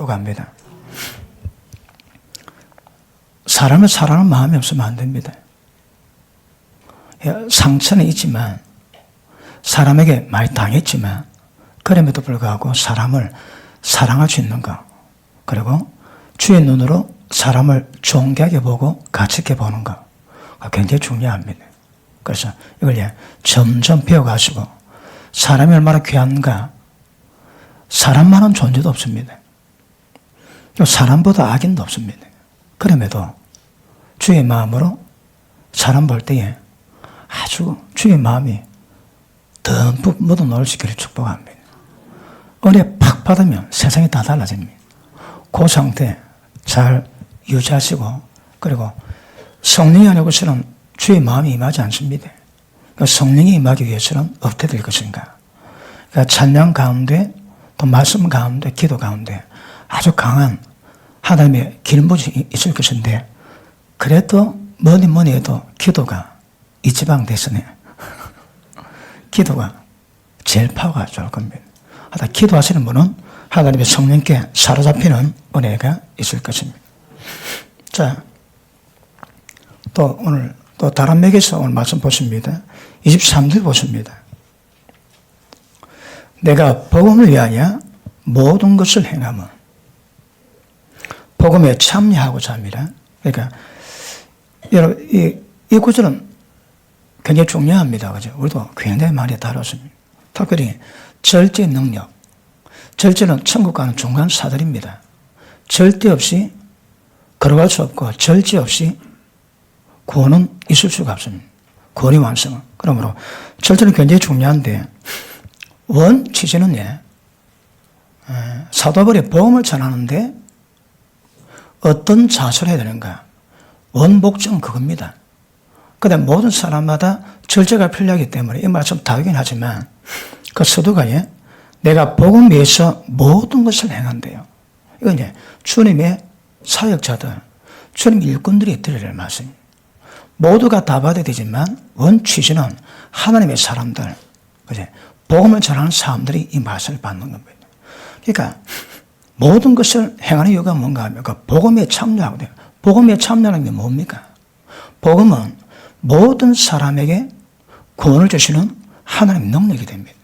축복합니다. 사람을 사랑하는 마음이 없으면 안 됩니다. 상처는 있지만, 사람에게 많이 당했지만, 그럼에도 불구하고 사람을 사랑할 수 있는 것, 그리고 주의 눈으로 사람을 존귀하게 보고 가치 있게 보는 것, 굉장히 중요합니다. 그래서 이걸 점점 배워가시고, 사람이 얼마나 귀한가, 사람만한 존재도 없습니다. 사람보다 악인도 없습니다. 그럼에도 주의 마음으로 사람 볼 때에 아주 주의 마음이 듬뿍 묻어 놓을 수 있기를 축복합니다. 은혜 팍 받으면 세상이 다 달라집니다. 그 상태 잘 유지하시고, 그리고 성령이 아니고서는 주의 마음이 임하지 않습니다. 성령이 임하기 위해서는 어떻게 될 것인가? 찬양 가운데, 또 말씀 가운데, 기도 가운데 아주 강한 하나님의 기름부음이 있을 것인데, 그래도 뭐니 해도 기도가 이 지방 대선에 기도가 제일 파워가 좋을 겁니다. 하다 기도하시는 분은 하나님의 성령께 사로잡히는 은혜가 있을 것입니다. 자, 또 오늘 또 다른 맥에서 오늘 말씀 보십니다. 23절 보십니다. 내가 복음을 위하여 모든 것을 행하면, 복음에 참여하고자 합니다. 그러니까 여러분 이 구절은 굉장히 중요합니다. 그죠? 우리도 굉장히 많이 다뤘습니다. 특별히 절제 능력. 절제는 천국 가는 중간 사들입니다. 절대 없이 걸어갈 수 없고, 절제 없이 구원은 있을 수가 없습니다. 구원의 완성은. 그러므로 절제는 굉장히 중요한데, 원 취지는 사도벌이 복음을 전하는데 어떤 자세를 해야 되는가? 원 목적은 그겁니다. 그다음 모든 사람마다 절제가 필요하기 때문에 이 말씀 다르긴 하지만, 그 서두가 내가 복음 위해서 모든 것을 행한대요. 이건 주님의 사역자들, 주님의 일꾼들이 드리는 말씀입니다. 모두가 다 받아야 되지만 원 취지는 하나님의 사람들, 그죠? 복음을 전하는 사람들이 이 말씀을 받는 겁니다. 그러니까 모든 것을 행하는 이유가 뭔가 하면 그 복음에 참여하고 돼요. 복음에 참여하는 게 뭡니까? 복음은 모든 사람에게 구원을 주시는 하나님의 능력이 됩니다.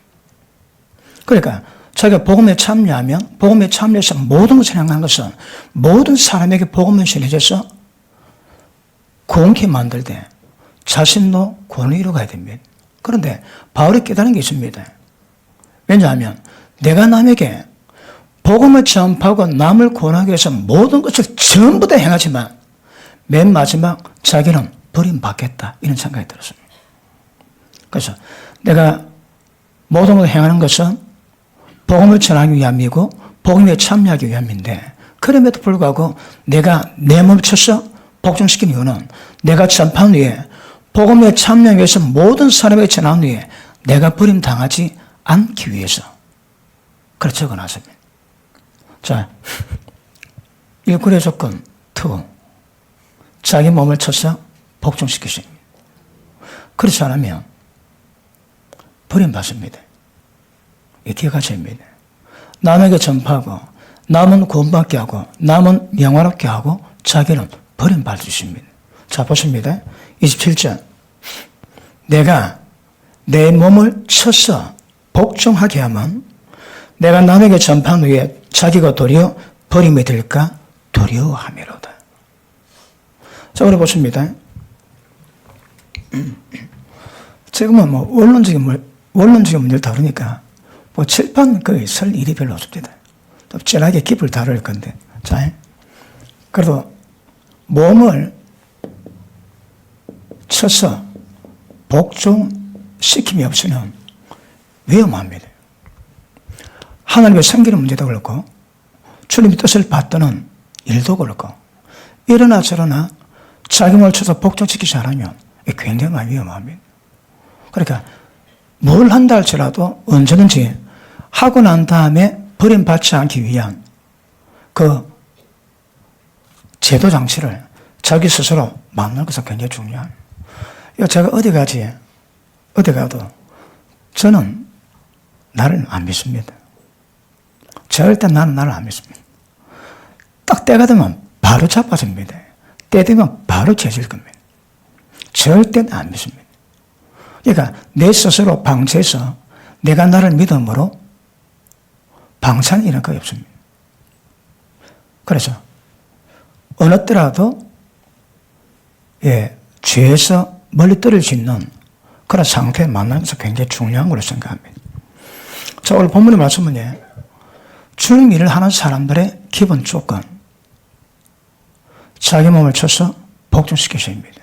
그러니까 자기가 복음에 참여하면, 복음에 참여해서 모든 것을 행하는 것은 모든 사람에게 복음을 전해줘서 구원케 만들 때 자신도 구원을 이루어가야 됩니다. 그런데 바울이 깨달은 게 있습니다. 왜냐하면 내가 남에게 복음을 전파하고 남을 구원하기 위해서 모든 것을 전부 다 행하지만 맨 마지막 자기는 버림받겠다, 이런 생각이 들었습니다. 그래서 내가 모든 것을 행하는 것은 복음을 전하기 위함이고 복음에 참여하기 위함인데, 그럼에도 불구하고 내가 내 몸을 쳐서 복종시킨 이유는 내가 전파한 후에 복음에 참여하기 위해서 모든 사람에게 전한 후에 내가 버림당하지 않기 위해서. 그렇게 적어놨습니다. 자, 일꾼의 조건 2. 자기 몸을 쳐서 복종시키십니다. 그렇지 않으면 버림받습니다. 이 기억하십니다. 남에게 전파하고 남은 구원받게 하고 남은 영화롭게 하고 자기는 버림받을 수 있습니다. 자, 보십니다. 27절. 내가 내 몸을 쳐서 복종하게 하면 내가 남에게 전파한 후에 자기가 도리어 버림이 될까 두려워하미로다. 자, 우리 보십니다. 지금은 원론적인 문제를 다루니까 칠판 거의 설 일이 별로 없습니다. 좀 진하게 깊을 다룰 건데. 자, 그래도 몸을 쳐서 복종시킴이 없으면 위험합니다. 하나님의 생기는 문제도 그렇고 주님의 뜻을 받드는 일도 그렇고 이러나 저러나 자기 몸을 쳐서 복종시키지 않으면 굉장히 많이 위험합니다. 그러니까 뭘 한다 할지라도 언제든지 하고 난 다음에 버림받지 않기 위한 그 제도 장치를 자기 스스로 만드는 것은 굉장히 중요합니다. 제가 어디 가도 저는 나를 안 믿습니다. 절대 나는 나를 안 믿습니다. 딱 때가 되면 바로 자빠집니다. 때 되면 바로 죄질 겁니다. 절대 안 믿습니다. 그러니까 내 스스로 방치해서 내가 나를 믿음으로 방치하는 일은 거의 없습니다. 그래서 어느 때라도 죄에서 멀리 떨어질 수 있는 그런 상태에 만나는 것은 굉장히 중요한 걸로 생각합니다. 자, 오늘 본문의 말씀은 주님 일을 하는 사람들의 기본 조건, 자기 몸을 쳐서 복종시키십니다.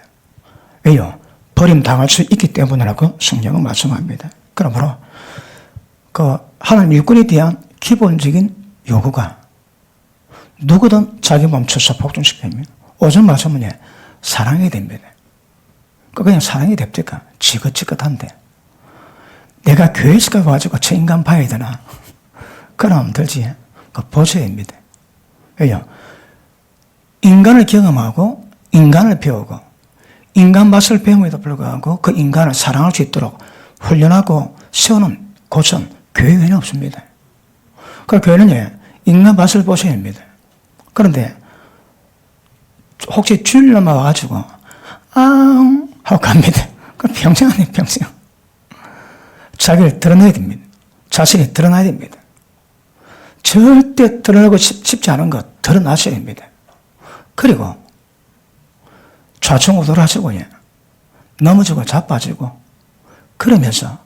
왜요? 버림당할 수 있기 때문이라고 성경은 말씀합니다. 그러므로 하나님 일꾼에 대한 기본적인 요구가 누구든 자기 몸 쳐서 복종시킵니다. 오전 말씀은 사랑이 됩니다. 그냥 사랑이 됩니까? 지긋지긋한데 내가 교회에서 가지고 저 인간 봐야 되나? 그럼 들지. 보셔야 됩니다. 왜요? 인간을 경험하고 인간을 배우고 인간 맛을 배움에도 불구하고 그 인간을 사랑할 수 있도록 훈련하고 세우는 곳은 교회에는 없습니다. 그 교회는 인간 맛을 보셔야 됩니다. 그런데 혹시 주일날만 와가지고 하고 갑니다. 그럼 평생 안 해요, 평생. 자기를 드러내야 됩니다. 자신이 드러나야 됩니다. 절대 드러나고 싶지 않은 것 드러나셔야 됩니다. 그리고 좌충우돌 하시고 넘어지고 자빠지고 그러면서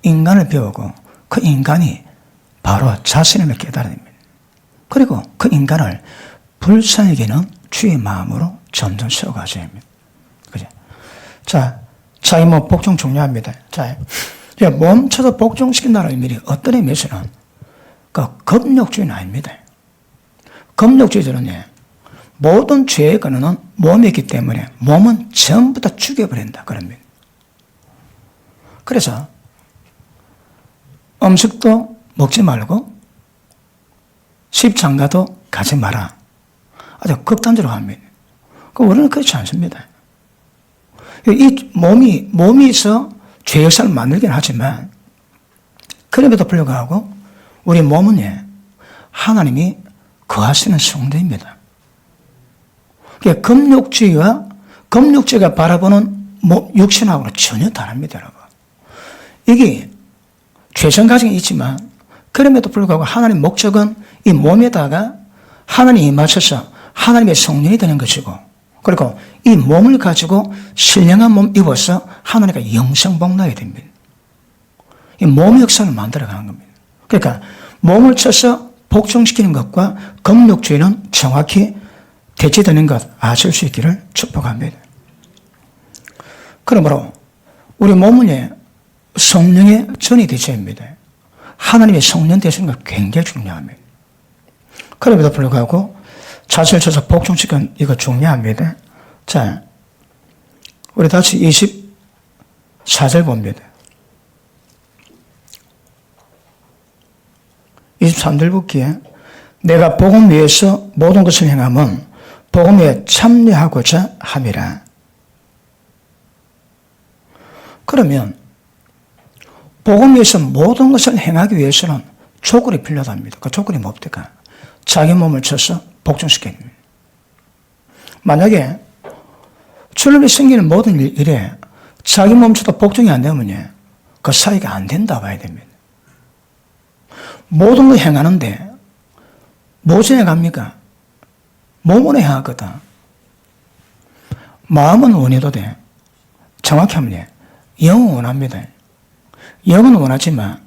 인간을 배우고 그 인간이 바로 자신을 깨달아야 됩니다. 그리고 그 인간을 불쌍히 여기는 주의 마음으로 점점 세워가셔야 합니다. 그죠? 자, 자기 몸 복종 중요합니다. 자, 몸쳐서 복종시킨다는 의미이 어떤 의미에서는 겁력주의는 아닙니다. 겁력주의자는 모든 죄의 근원은 몸에 있기 때문에 몸은 전부 다 죽여버린다. 그럽니다. 그래서 음식도 먹지 말고 십장가도 가지 마라. 아주 극단적으로 합니다. 우리는 그렇지 않습니다. 이 몸이서 죄 역사를 만들긴 하지만 그럼에도 불구하고 우리 몸은 하나님이 거하시는 성도입니다. 금욕주의와 금욕주의가 바라보는 육신하고는 전혀 다릅니다, 여러분. 이게 죄성 가정이 있지만 그럼에도 불구하고 하나님의 목적은 이 몸에다가 하나님이 임하셔서 하나님의 성령이 되는 것이고 그리고 이 몸을 가지고 신령한 몸 입어서 하나님과 영생복나야 됩니다. 이 몸의 역사를 만들어가는 겁니다. 그러니까 몸을 쳐서 복종시키는 것과 금욕주의는 정확히 대치되는 것 아실 수 있기를 축복합니다. 그러므로 우리 몸은 성령의 전이 되셔야 합니다. 하나님의 성령 되시는 것 굉장히 중요합니다. 그럼에도 불구하고 자신을 쳐서 복종시키는 이거 중요합니다. 자, 우리 다시 24절 봅니다. 23절 볼기에 내가 복음 위에서 모든 것을 행함은 복음에 참여하고자 함이라. 그러면 복음 위에서 모든 것을 행하기 위해서는 조건이 필요합니다. 그 조건이 뭡니까? 자기 몸을 쳐서 복종시키는 겁니다. 만약에 주님이 생기는 모든 일에 자기 몸 쳐도 복종이 안 되면 그 사이가 안 된다 봐야 됩니다. 모든 걸 행하는데 무엇을 행합니까? 몸으로 행하거든. 마음은 원해도 돼. 정확히 하면 영은 원합니다. 영은 원하지만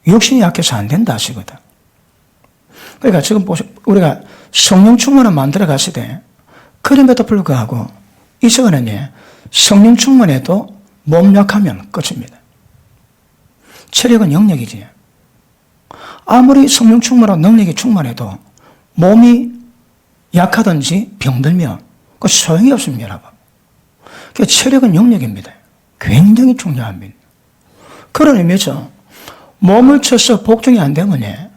육신이 약해서 안 된다 하시거든. 그러니까 지금 우리가 성령 충만을 만들어 갔을 때 그럼에도 불구하고 이 시간에 성령 충만해도 몸 약하면 끝입니다. 체력은 영역이지. 아무리 성령 충만하고 능력이 충만해도 몸이 약하든지 병들면 그 소용이 없습니다, 여러분. 그 체력은 영역입니다. 굉장히 중요합니다. 그런 의미에서 몸을 쳐서 복종이 안 되면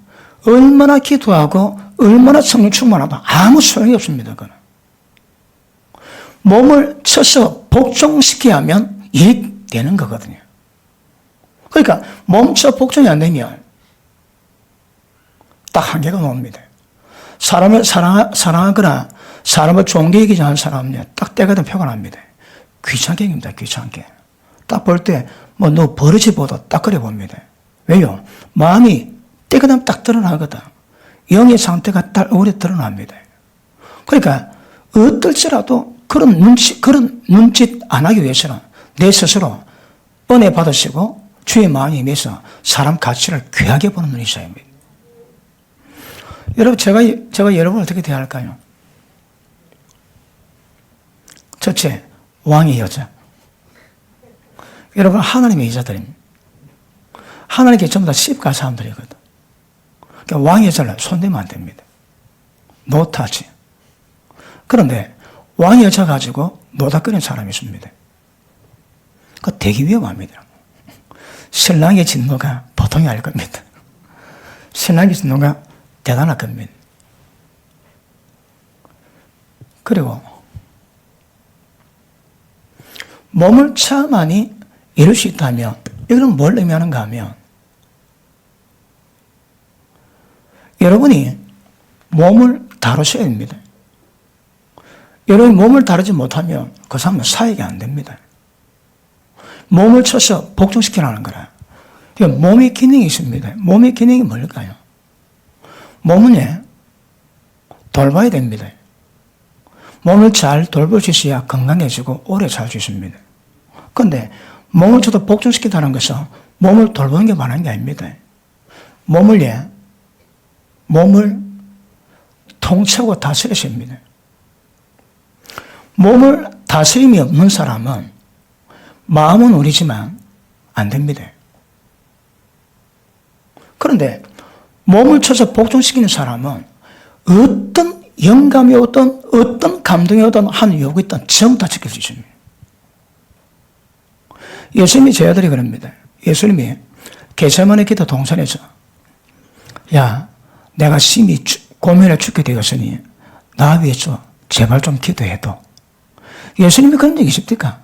얼마나 기도하고 얼마나 성령 충만하도 아무 소용이 없습니다. 그건. 몸을 쳐서 복종시켜야 하면 일이 되는 거거든요. 그러니까 몸쳐 복종이 안 되면 딱 한계가 나옵니다. 사람을 사랑하거나 사람을 존경하기 여기지 않은 사람은요, 딱 때가 되면 표가 납니다. 귀찮게 입니다, 귀찮게. 딱 볼 때, 뭐, 너 버릇이 보다 딱 그래 봅니다. 왜요? 마음이 때가 되면 딱 드러나거든. 영의 상태가 딱 오래 드러납니다. 그러니까, 어떨지라도 그런 눈짓 안 하기 위해서는 내 스스로 은혜 받으시고 주의 마음에 임해서 사람 가치를 귀하게 보는 눈이 있어야 합니다. 여러분, 제가 여러분을 어떻게 대할까요? 첫째, 왕의 여자. 여러분, 하나님의 여자들입니다. 하나님께 전부 다 씹갈 사람들이거든. 그러니까 왕의 여자를 손대면 안 됩니다. 노타치. 그런데 왕의 여자 가지고 노닥거리는 사람이 있습니다. 그거 되게 위험합니다. 신랑의 진노가 보통이 아닐 겁니다. 신랑의 진노가 대단할 겁니다. 그리고 몸을 차만이 이룰 수 있다면 이건 뭘 의미하는가 하면 여러분이 몸을 다루셔야 됩니다. 여러분이 몸을 다루지 못하면 그 사람은 사역이 안 됩니다. 몸을 쳐서 복종시키라는 거라. 몸의 기능이 있습니다. 몸의 기능이 뭘까요? 몸은 돌봐야 됩니다. 몸을 잘 돌볼 수 있어야 건강해지고 오래 살 수 있습니다. 그런데 몸을 쳐서 복종시킨다는 것은 몸을 돌보는 게 말하는 게 아닙니다. 몸을 통째로 다스리셔야 합니다. 몸을 다스림이 없는 사람은 마음은 우리지만 안 됩니다. 그런데 몸을 쳐서 복종시키는 사람은 어떤 영감이 오든 어떤 감동이 오든 한 요구 있든 전부 다 지킬 수 있습니다. 예수님이 제 아들이 그럽니다. 예수님이 겟세마네 기도 동산에서 야, 내가 심히 고민에 죽게 되었으니 나 위해서 제발 좀 기도해도. 예수님이 그런 얘기 있습니까?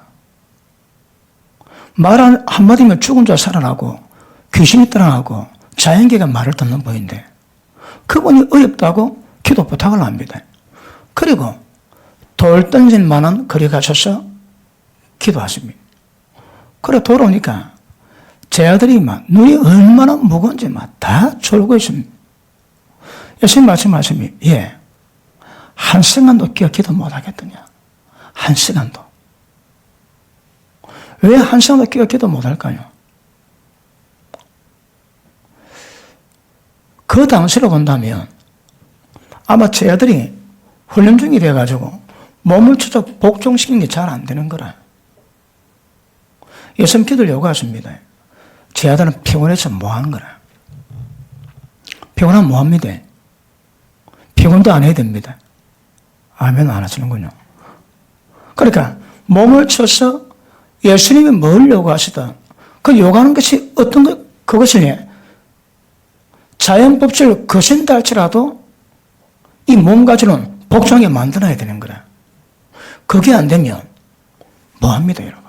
말 한마디면 죽은 자 살아나고 귀신이 떠나가고 자연계가 말을 듣는 분인데 그분이 어렵다고 기도 부탁을 합니다. 그리고 돌 던질 만한 거리 가셔서 기도하십니다. 그래 돌아오니까 제 아들이 막 눈이 얼마나 무거운지 막 다 졸고 있습니다. 예수님 말씀하시니 한 시간도 기도 못하겠더냐. 한 시간도. 왜 한 시간도 기도 못할까요? 그 당시로 본다면 아마 제 아들이 훈련 중이 돼가지고 몸을 쳐서 복종시키는 게 잘 안 되는 거라. 예수님 기도를 요구하십니다. 제 아들은 피곤해서 뭐 하는 거라. 피곤하면 뭐 합니다. 피곤도 안 해야 됩니다. 아멘 안 하시는군요. 그러니까 몸을 쳐서 예수님이 뭘 요구하시든 그 요구하는 것이 어떤 것, 그것을 자연법칙을 거신다 할지라도 이 몸 가지고는 복종하게 만들어야 되는 거라. 그게 안 되면 뭐 합니다, 여러분?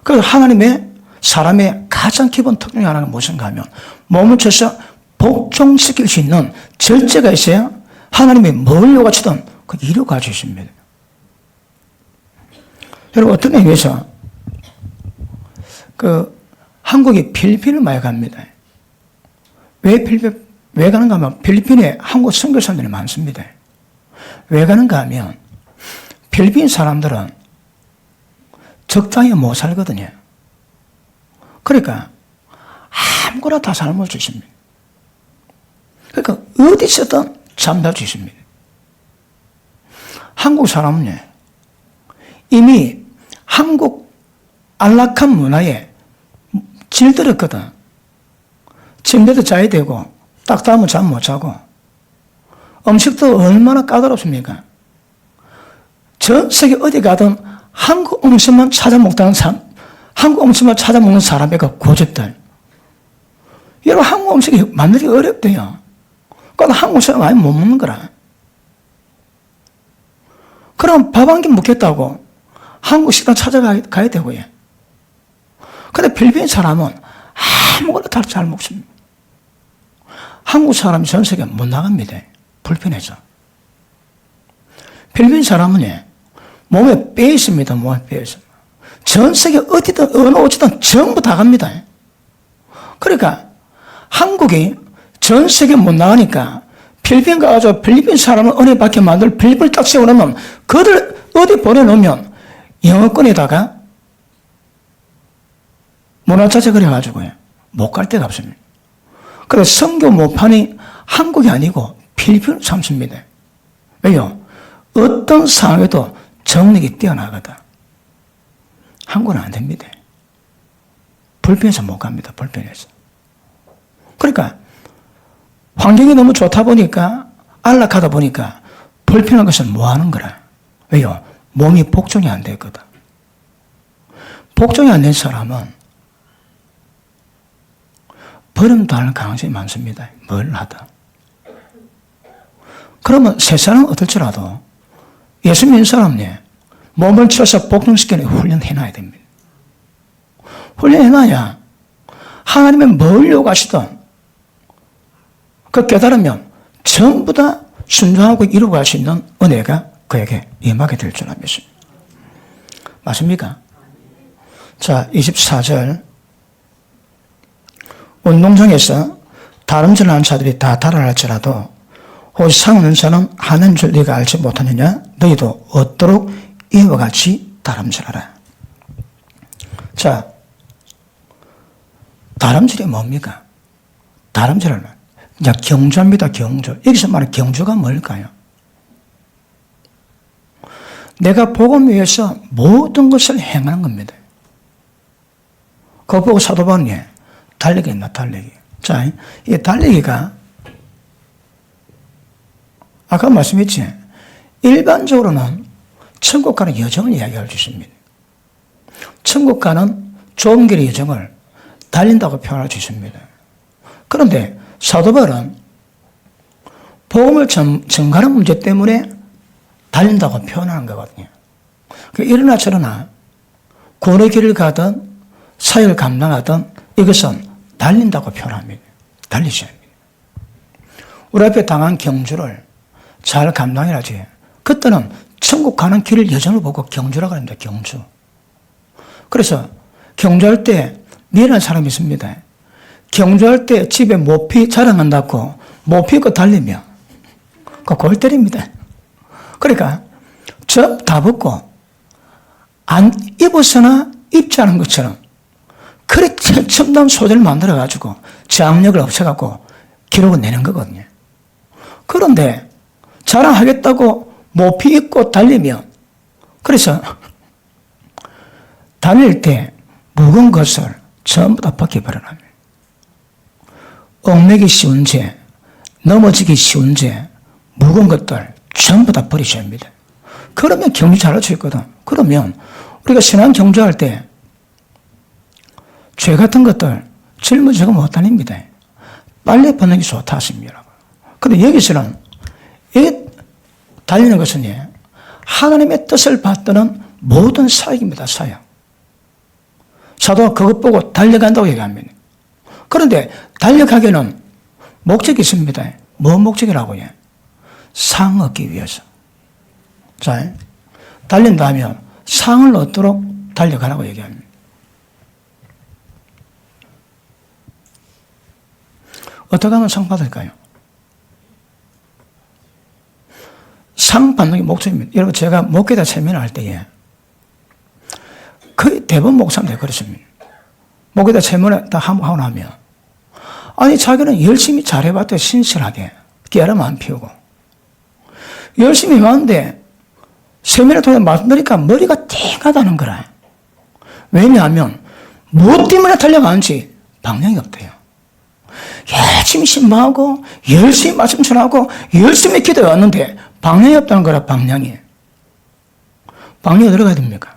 그래서 하나님의 사람의 가장 기본 특징 중에 하나는 무엇인가 하면 몸을 쳐서 복종시킬 수 있는 절제가 있어야 하나님이 뭘 요구하시든 그 이루 가지고 있습니다. 여러분, 어떤 의미에서 한국이 필리핀을 많이 갑니다. 왜 가는가 하면 필리핀에 한국 선교사들이 많습니다. 왜 가는가 하면 필리핀 사람들은 적당히 못 살거든요. 그러니까 아무거나 다 삶을 수 있습니다. 그러니까 어디서든 잠잘 수 있습니다. 한국 사람은 이미 한국 안락한 문화에 질들었거든. 침대도 자야 되고 딱 닿으면 잠 못 자고 음식도 얼마나 까다롭습니까? 전 세계 어디 가든 한국 음식만 찾아 먹다는 사람, 한국 음식만 찾아 먹는 사람의 그 고집들. 여러분, 한국 음식이 만들기 어렵대요. 그건 한국 사람 아예 못 먹는 거라. 그럼 밥 한 끼 먹겠다고 한국 식당 찾아가야 되고요. 근데 필리핀 사람은 아무거나 다 잘 먹습니다. 한국 사람이 전 세계에 못 나갑니다. 불편해져. 필리핀 사람은 몸에 뼈 있습니다. 몸에 뼈 있습니다. 전 세계 어디든 어느 옷이든 전부 다 갑니다. 그러니까 한국이 전 세계 못 나가니까 필리핀 가가지고 필리핀 사람을 은혜 받게 만들 필리핀을 딱 세워놓으면 그들 어디 보내놓으면 영어권에다가 문화자재 그래가지고요. 못 갈 데가 없습니다. 그래서 선교 모판이 한국이 아니고 필리핀을 삼습니다. 왜요? 어떤 상황에도 정력이 뛰어나거든. 한국은 안 됩니다. 불편해서 못 갑니다. 불편해서. 그러니까 환경이 너무 좋다 보니까 안락하다 보니까 불편한 것은 뭐 하는 거라. 왜요? 몸이 복종이 안 됐거든. 복종이 안 된 사람은 버림당할 가능성이 많습니다. 뭘 하든. 그러면 세상은 어떨지라도 예수 믿는 사람이 몸을 쳐서 복종시키는 훈련해놔야 됩니다. 훈련해놔야 하나님의 뭘 요구하시든 그 깨달으면 전부 다 순종하고 이루어갈 수 있는 은혜가 그에게 임하게 될 줄 믿습니다. 맞습니까? 자, 24절. 운동장에서 다름질하는 자들이 다 달아날지라도 오직 상 얻는 자는 하는 줄 네가 알지 못하느냐? 너희도 얻도록 이와 같이 다름질하라. 자, 다름질이 뭡니까? 다름질하는 이제 경주합니다. 경주. 여기서 말하는 경주가 뭘까요? 내가 복음 위해서 모든 것을 행하는 겁니다. 그거 보고 사도 바울이 달리기 있나, 달리기. 자, 이 달리기가 아까 말씀했지. 일반적으로는 천국 가는 여정을 이야기할 수 있습니다. 천국 가는 좁은 길의 여정을 달린다고 표현할 수 있습니다. 그런데 사도 바울은 복음을 전가하는 문제 때문에 달린다고 표현하는 거거든요. 이러나 저러나 구원의 길을 가든 사역을 감당하든 이것은 달린다고 표현합니다. 달리셔야 합니다. 우리 앞에 당한 경주를 잘 감당해야지. 그때는 천국 가는 길을 여정을 보고 경주라고 합니다. 경주. 그래서 경주할 때 미련한 사람이 있습니다. 경주할 때 집에 모피 자랑한다고 모피 입고 달리면 그 골 때립니다. 그러니까 저 다 벗고 안 입어서나 입지 않은 것처럼 그렇게 첨단 소재를 만들어가지고 장력을 없애갖고 기록을 내는 거거든요. 그런데 자랑하겠다고 모피 입고 달리면 그래서 달릴 때 무거운 것을 전부 다 벗겨버려랍니다. 얽매기 쉬운 죄, 넘어지기 쉬운 죄, 무거운 것들 전부 다 버리셔야 합니다. 그러면 경주 잘할 수 있거든. 그러면 우리가 신앙 경주할 때 죄 같은 것들 짊어지고 못 다닙니다. 빨리 벗는 게 좋다 하십니다. 그런데 여기서는 이 달리는 것은 하나님의 뜻을 받드는 모든 사역입니다. 사역. 사도가 그것 보고 달려간다고 얘기합니다. 그런데 달려가기에는 목적이 있습니다. 뭔 목적이라고요? 상 얻기 위해서. 자, 달린다 하면 상을 얻도록 달려가라고 얘기합니다. 어떻게 하면 상 받을까요? 상 받는 게 목적입니다. 여러분, 제가 목회자 세미나 할 때에 거의 대부분 목사님들 그렇습니다. 목회자 세미나 다 하고 나면 아니, 자기는 열심히 잘해봤대, 신실하게. 깨름 안 피우고. 열심히 해왔는데 세미나 통해 말씀드리니까 머리가 띵하다는 거라. 왜냐하면 무엇 때문에 달려가는지 방향이 없대요. 열심히 신방하고 열심히 말씀 전하고 열심히 기도해 왔는데 방향이 없다는 거라. 방향이 어디로 가야 됩니까?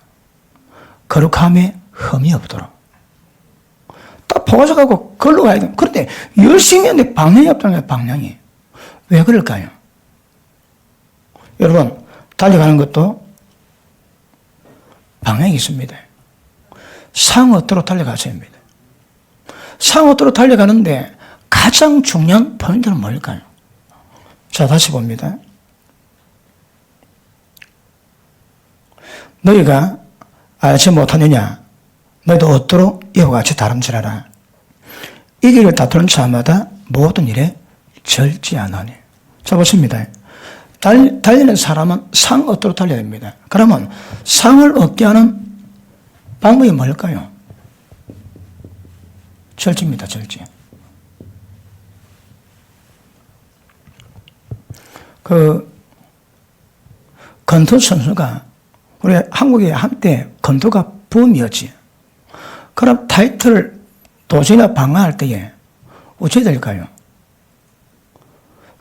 거룩함에 흠이 없도록 딱 포가져가고 걸로 가야 됩니다. 그런데 열심히 했는데 방향이 없다는 거야. 방향이 왜 그럴까요? 여러분, 달려가는 것도 방향이 있습니다. 상 얻도록 달려가셔야 합니다. 상 얻도록 달려가는데 가장 중요한 포인트는 뭘까요? 자, 다시 봅니다. 너희가 알지 못하느냐? 너희도 얻도록 이와 같이 다름질하라. 이 길을 다투는 자마다 모든 일에 절제하나니. 자, 보십니다. 달리는 사람은 상 얻도록 달려야 됩니다. 그러면 상을 얻게 하는 방법이 뭘까요? 절제입니다, 절제. 권투 선수가, 우리 한국에 한때 권투가 붐이었지. 그럼 타이틀을 도전이나 방어할 때에 어찌해야 될까요?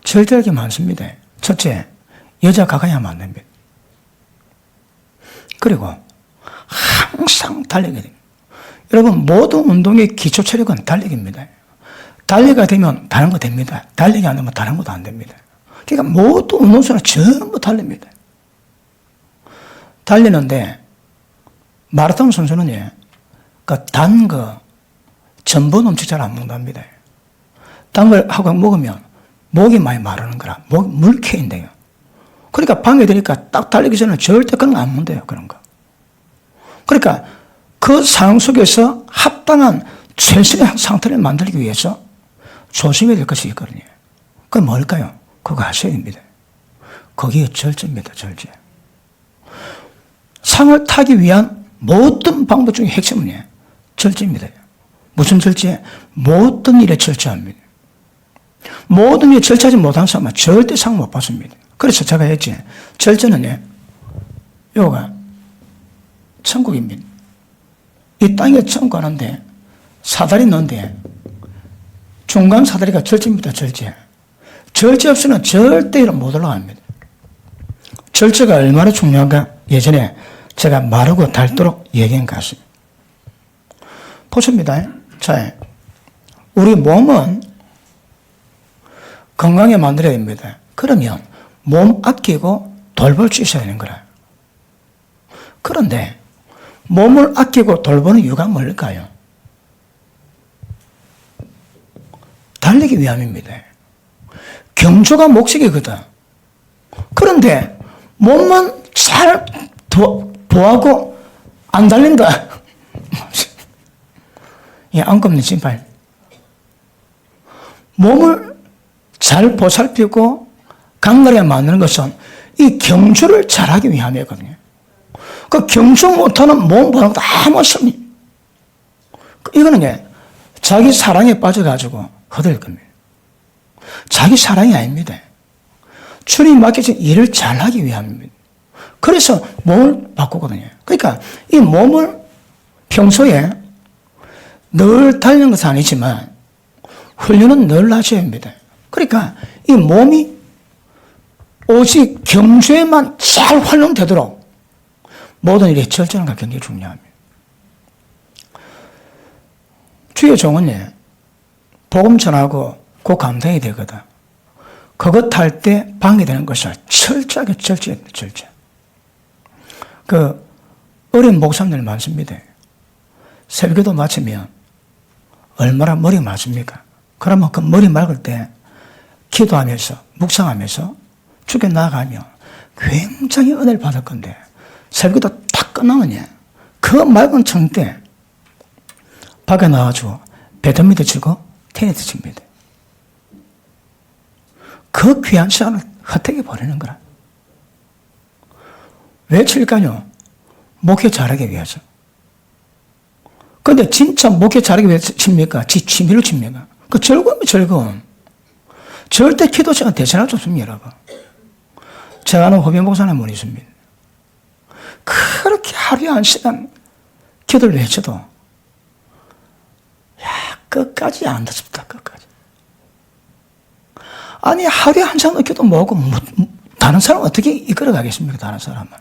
절제할 게 많습니다. 첫째, 여자가 가야만 안 됩니다. 그리고 항상 달리게 됩니다. 여러분, 모든 운동의 기초 체력은 달리기입니다. 달리기가 되면 다른 거 됩니다. 달리기 안 되면 다른 것도 안 됩니다. 그러니까 모든 운동선수는 전부 달립니다. 달리는데 마라톤 선수는 단 거, 전분 음식 잘 안 먹는답니다. 단 걸 하고 먹으면 목이 많이 마르는 거라. 목이 물캐인데요. 그러니까 밤에 되니까 딱 달리기 전에 절대 그런 거 안 먹는데요. 그런 거. 그러니까 그 상황 속에서 합당한 최선의 상태를 만들기 위해서 조심해야 될 것이 있거든요. 그게 뭘까요? 그거 하셔야 됩니다. 거기에 절제입니다. 절제. 상을 타기 위한 모든 방법 중에 핵심은 절제입니다. 무슨 절제? 모든 일에 절제합니다. 모든 일에 절제하지 못한 사람은 절대 상 못 받습니다. 그래서 제가 했지. 절제는 요가 천국입니다. 이 땅에 천국 하는데 사다리 넣는데 중간 사다리가 절제입니다. 절제. 절제 없이는 절대 못 올라갑니다. 절제가 얼마나 중요한가 예전에 제가 마르고 닳도록 얘기한 것 같습니다. 보십니다. 자, 우리 몸은 건강하게 만들어야 됩니다. 그러면 몸 아끼고 돌볼 수 있어야 되는 거라. 그런데 몸을 아끼고 돌보는 이유가 뭘까요? 달리기 위함입니다. 경주가 목적이거든. 그런데 몸만 잘 보하고 안 달린다. 안 꼽는 신발. 몸을 잘 보살피고 강건하게 만드는 것은 이 경주를 잘하기 위함이거든요. 그 경주 못하는 몸 보는 것도 아무 없습니다. 이거는 자기 사랑에 빠져가지고 허들 겁니다. 자기 사랑이 아닙니다. 주님 맡겨진 일을 잘하기 위함입니다. 그래서 몸을 바꾸거든요. 그러니까 이 몸을 평소에 늘 달리는 것은 아니지만 훈련은 늘 하셔야 합니다. 그러니까 이 몸이 오직 경주에만 잘 활용되도록 모든 일에 절제하는 것 굉장히 중요합니다. 주의 종은 복음 전하고 그 감당이 되거든. 그것 할 때 방해되는 것을 철저하게 절제해야 돼, 절제. 어린 목사님들 많습니다. 설교도 마치면 얼마나 머리 맞습니까? 그러면 그 머리 맑을 때 기도하면서, 묵상하면서 주께 나아가면 굉장히 은혜를 받을 건데, 설교도 딱 끝나면 그 맑은 청 때 밖에 나와가지고 배드민턴 치고 테니스 칩니다. 그 귀한 시간을 헛되게 버리는 거라. 왜 칠까요? 목회 잘하기 위해서. 근데 진짜 목회 잘하기 위해서 칩니까? 지 취미로 칩니까? 그 즐거움이 즐거움. 절대 기도 시간 대신할 수 없습니다, 여러분. 제가 아는 호빈 목사님 분이 있습니다. 그렇게 하루에 1시간 기도를 외쳐도, 끝까지 안 듣습니다, 끝까지. 아니, 하루에 1시간 기도 뭐고, 다른 사람은 어떻게 이끌어 가겠습니까, 다른 사람은.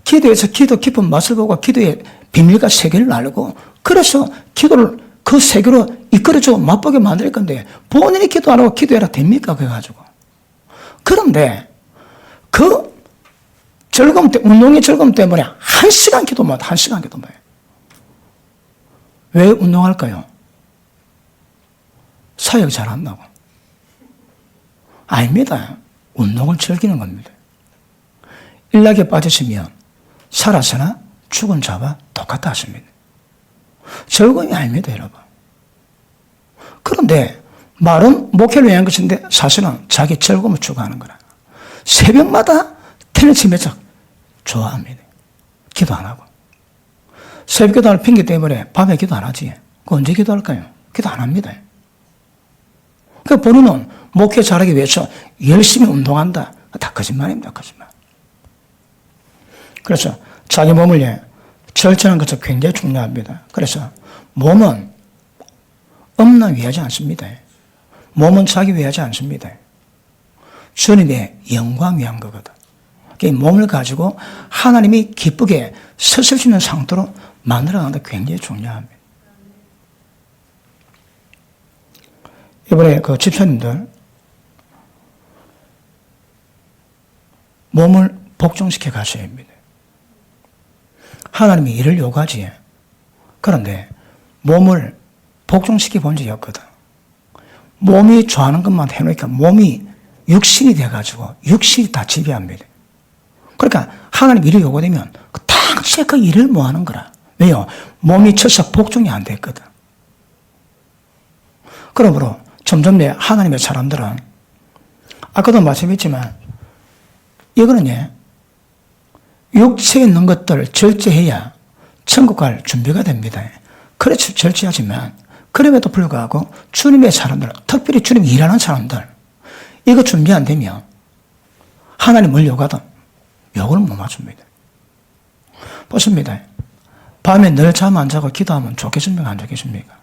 기도에서 기도 깊은 맛을 보고 기도의 비밀과 세계를 알고 그래서 기도를 그 세계로 이끌어주고 맛보게 만들 건데 본인이 기도 안 하고 기도해라 됩니까? 그래가지고. 그런데 그 즐거움, 운동의 즐거움 때문에 1시간 기도 못, 1시간 기도 못. 왜 운동할까요? 사역 잘 한다고. 아닙니다. 운동을 즐기는 겁니다. 일락에 빠졌으면 살아서나 죽은 자와 똑같다 하십니다. 즐거움이 아닙니다, 여러분. 그런데 말은 목회를 위한 것인데 사실은 자기 즐거움을 추구하는 거라. 새벽마다 테니스 매적 좋아합니다. 기도 안 하고. 새벽 기도하는 핑계 때문에 밤에 기도 안 하지. 그 언제 기도할까요? 기도 안 합니다. 그 본인은 목회 잘하기 위해서 열심히 운동한다. 다 거짓말입니다, 거짓말. 그래서 자기 몸을 절제하는 것은 굉장히 중요합니다. 그래서 몸은 엄만 위하지 않습니다. 몸은 자기 위하지 않습니다. 주님의 영광 위한 거거든. 이 몸을 가지고 하나님이 기쁘게 쓰실 수 있는 상태로 만들어가는 게 굉장히 중요합니다. 이번에 그 집사님들 몸을 복종시켜 가셔야 합니다. 하나님이 이를 요구하지. 그런데 몸을 복종시켜 본 적이 없거든. 몸이 좋아하는 것만 해놓으니까 몸이 육신이 돼가지고 육신이 다 지배합니다. 그러니까 하나님 일을 요구되면 당시에 그 일을 뭐 하는 거라. 왜요? 몸이 쳐서 복종이 안 됐거든. 그러므로 점점 하나님의 사람들은 아까도 말씀했지만 이거는 육체에 있는 것들을 절제해야 천국 갈 준비가 됩니다. 그렇죠. 절제하지만 그럼에도 불구하고 주님의 사람들, 특별히 주님 일하는 사람들 이거 준비 안 되면 하나님 뭘 요구하든 욕을 못 맞춥니다. 보십니다. 밤에 늘 잠 안 자고 기도하면 좋겠습니까? 안 좋겠습니까?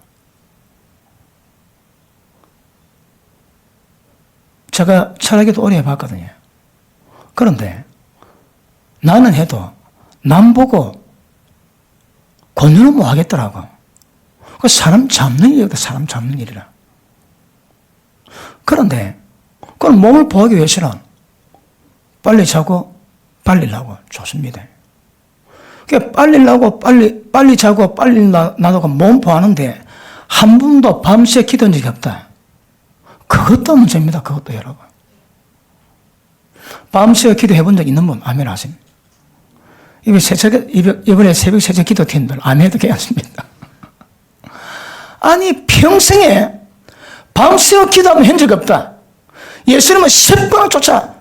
제가 철학기도 오래 해봤거든요. 그런데 나는 해도 남 보고 권유는 못 하겠더라고. 그 사람 잡는 일이거든, 사람 잡는 일이라. 그런데 그건 몸을 보호하기 위해서는 빨리 자고 빨리 나고 좋습니다. 그러니까 빨리 나고 빨리 자고 빨리 나고 몸 보호하는데 한 번도 밤새 기도한 적이 없다. 그것도 문제입니다. 그것도 여러분. 밤새 기도해 본 적 있는 분 아멘 하십니까? 이번에 새벽 세차 기도 팀들 안 해도 괜찮습니다. 아니 평생에 밤새 기도하면 한 적이 없다. 예수님은 10번을 쫓아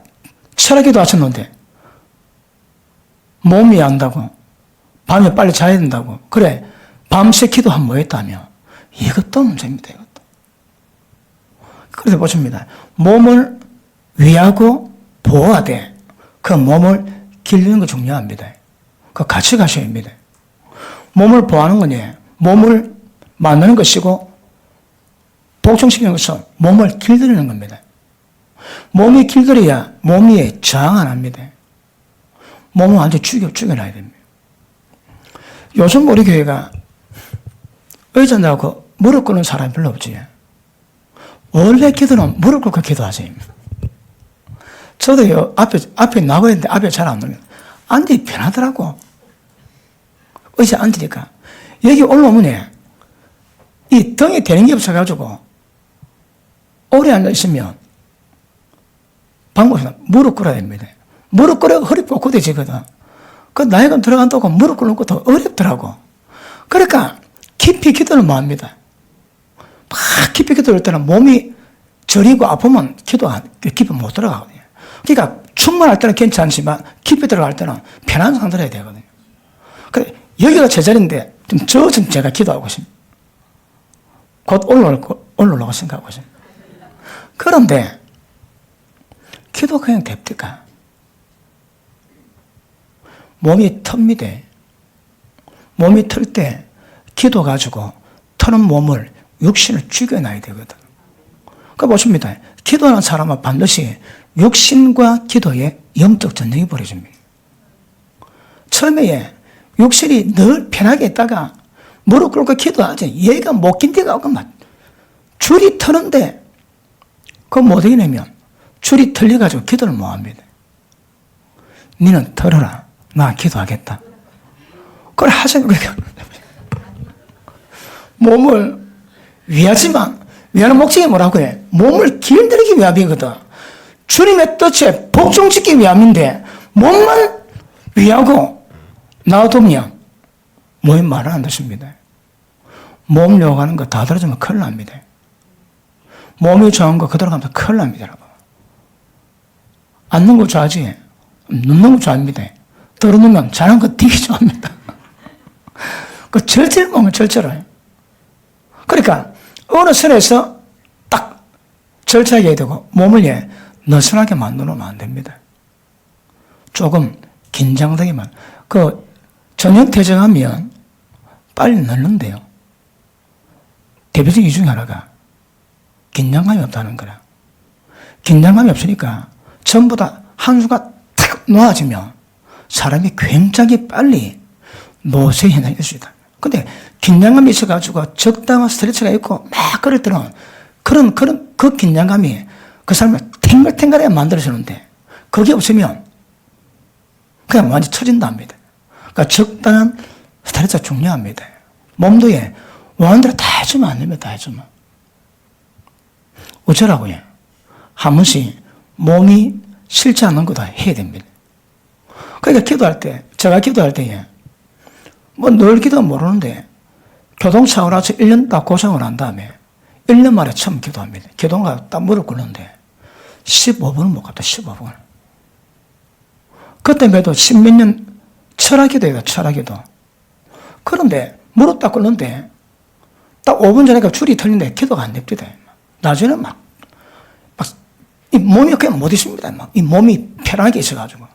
철학기도 하셨는데 몸이 안다고 밤에 빨리 자야 된다고 그래 밤새 기도하면 뭐 했다며 이것도 문제입니다. 이것도. 그래서 보십니다. 몸을 위하고 보호하되 그 몸을 기르는 거 중요합니다. 그 같이 가셔야 합니다. 몸을 보호하는 거니 몸을 만드는 것이고 복종시키는 것은 몸을 길들이는 겁니다. 몸이 길들여야 몸이 저항 안 합니다. 몸을 완전히 죽여놔야 됩니다. 요즘 우리 교회가 의존하고 무릎 꿇는 사람이 별로 없지. 원래 기도는 무릎 꿇고 기도하세요. 저도요, 앞에 나가야 되는데 앞에 잘 안 오면 앉기 편하더라고. 의자 앉으니까. 여기 올라오면 이 등에 대는 게 없어가지고 오래 앉아있으면 방법이 무릎 꿇어야 됩니다. 무릎 꿇어야 허리 뻣뻣해지거든. 그 나이가 들어간다고 무릎 꿇는 것도 어렵더라고. 그러니까 깊이 기도를 못 합니다. 막 깊이 기도할 때는 몸이 저리고 아프면 깊이 못 들어가거든요. 그러니까 충만할 때는 괜찮지만 깊이 들어갈 때는 편한 상태로 해야 되거든요. 그래, 여기가 제 자리인데 좀 제가 기도하고 있습니다. 곧 올라오려고 생각하고 있습니다. 그런데 기도 그냥 됩니까? 몸이 틉니다. 몸이 틀 때 기도 가지고 트는 몸을 육신을 죽여놔야 되거든. 그러니까 보십니다. 기도하는 사람은 반드시 육신과 기도에 영적 전쟁이 벌어집니다. 처음에 육신이 늘 편하게 있다가 무릎 꿇고 기도하지. 얘가 못 견디가 오고만 줄이 트는데 그거 못 이기려면 줄이 틀려가지고 기도를 못 합니다. 니는 털어라. 나 기도하겠다. 그걸 하세요. 몸을 위하지만 위하는 목적이 뭐라고 해? 몸을 길들이기 위함이거든. 주님의 뜻에 복종짓기 위함인데 몸만 위하고 놔두면 몸이 말을 안 듣습니다. 몸 요구하는 거 다 들어주면 큰일 납니다. 몸이 좋은 거 그대로 가면 큰일 납니다, 여러분. 앉는 거 좋아하지, 눕는 거 좋아합니다. 들어누면 자는 거 되게 좋아합니다. 그 절제를 보면 절제를. 그러니까 어느 선에서 딱 절제하게 해야 되고 몸을 느슨하게 만들어 놓으면 안 됩니다. 조금 긴장되게만. 그 저녁 퇴장하면 빨리 늙는데요. 대표적인 이유 중에 하나가 긴장감이 없다는 거라. 긴장감이 없으니까 전부 다 한 수가 탁 놓아지면 사람이 굉장히 빨리 노쇠 현상이 있을 수 있다. 근데 긴장감이 있어가지고 적당한 스트레스가 있고 막 그럴 때는 그 긴장감이 그 사람을 탱글탱글하게 만들어주는데 그게 없으면 그냥 완전히 처진다 합니다. 그러니까 적당한 스트레스가 중요합니다. 몸도 원한대로 다 해주면 안 됩니다. 다 해주면. 어쩌라고요? 한 번씩 몸이 싫지 않는 것도 해야 됩니다. 그러니까 기도할 때, 제가 기도할 때에 뭐 늘 기도 모르는데 교통사고 나서 1년 딱 고생을 한 다음에 1년 만에 처음 기도합니다. 기도가 딱 무릎 꿇는데 15분을 못 갔다. 15분을. 그때 매도 10몇 년 철학기도예요. 철학기도. 그런데 무릎 딱 꿇는데 딱 5분 전에 줄이 틀린데 기도가 안 됩니다. 나중에는 이 몸이 그냥 못 있습니다. 이 몸이 편하게 있어가지고.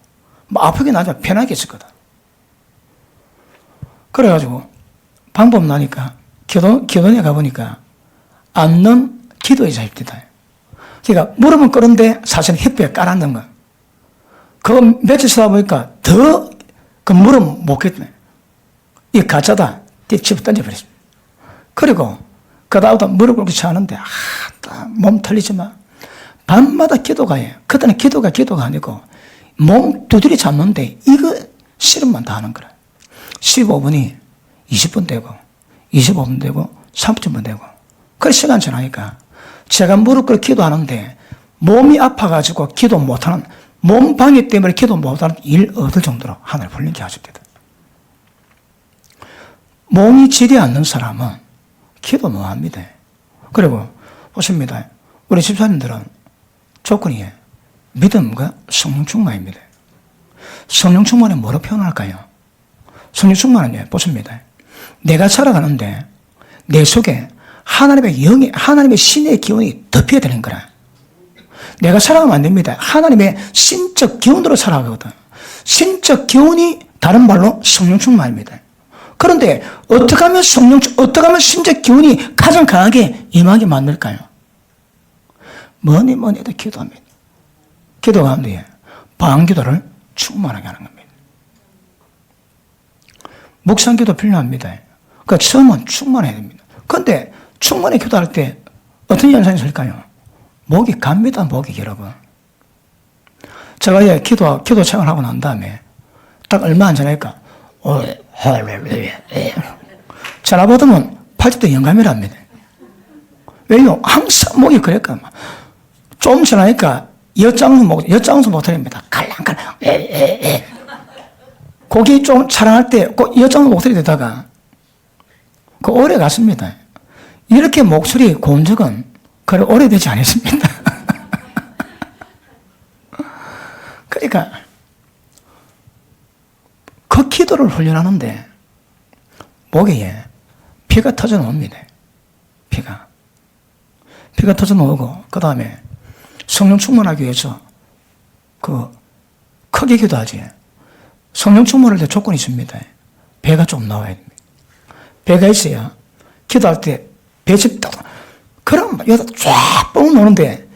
아프게 나지만 편하게 있었거든. 그래가지고 방법 나니까 기도원에 가보니까 앉는 기도의자입니다. 그러니까 무릎은 꿇은데 사실은 힙에 깔아앉는 거. 그거 며칠 쓰다 보니까 더 그 무릎 못 겠네. 이 가짜다. 집어 던져버렸습니다. 그리고 그 다음부터 무릎 꿇고 자는데 몸 털리지만 밤마다 기도가 해요. 그때는 기도가 아니고 몸 두드리 잡는데 이거 씨름만 다 하는 거라. 15분이 20분 되고 25분 되고 30분 되고 그 시간 지나니까 제가 무릎 꿇고 기도하는데 몸이 아파가지고 기도 못하는 몸 방해 때문에 기도 못하는 일 얻을 정도로 하나님 불린게 하십니다. 몸이 지리 않는 사람은 기도 못합니다. 그리고 보십니다. 우리 집사님들은 조건이 믿음과 성령 충만입니다. 성령 충만은 뭐로 표현할까요? 성령 충만은 보십니다. 내가 살아가는데 내 속에 하나님의 영이, 하나님의 신의 기운이 덮여야 되는 거라. 내가 살아가면 안 됩니다. 하나님의 신적 기운으로 살아가거든. 신적 기운이 다른 말로 성령 충만입니다. 그런데 어떻게 하면 신적 기운이 가장 강하게 임하게 만들까요? 뭐니 해도 기도합니다. 기도 가운데 방기도를 충만하게 하는 겁니다. 묵상기도 필요합니다. 그러니까 처음은 충만해야 됩니다. 그런데 충만히 기도할 때 어떤 현상이 있을까요? 목이 갑니다. 목이 여러분. 제가 기도 생활하고 난 다음에 딱 얼마 안 지나니까 전화 받으면 팔뚝도 영감이랍니다. 왜요? 항상 목이 그랬까. 좀 지나니까 엿장수 목소리입니다. 갈랑갈랑. 고기 좀 촬영할 때 엿장수 목소리 되다가 오래 갔습니다. 이렇게 목소리 고운 적은 그래 오래되지 않았습니다. 그러니까 그 기도를 훈련하는데 목에 피가 터져 나옵니다. 피가 터져 나오고 그 다음에 성령 충만하기 위해서 크게 기도하지. 성령 충만할 때 조건이 있습니다. 배가 좀 나와야 됩니다. 배가 있어야 기도할 때 배심이 딱 그럼 여기다 쫙 뻥 노는데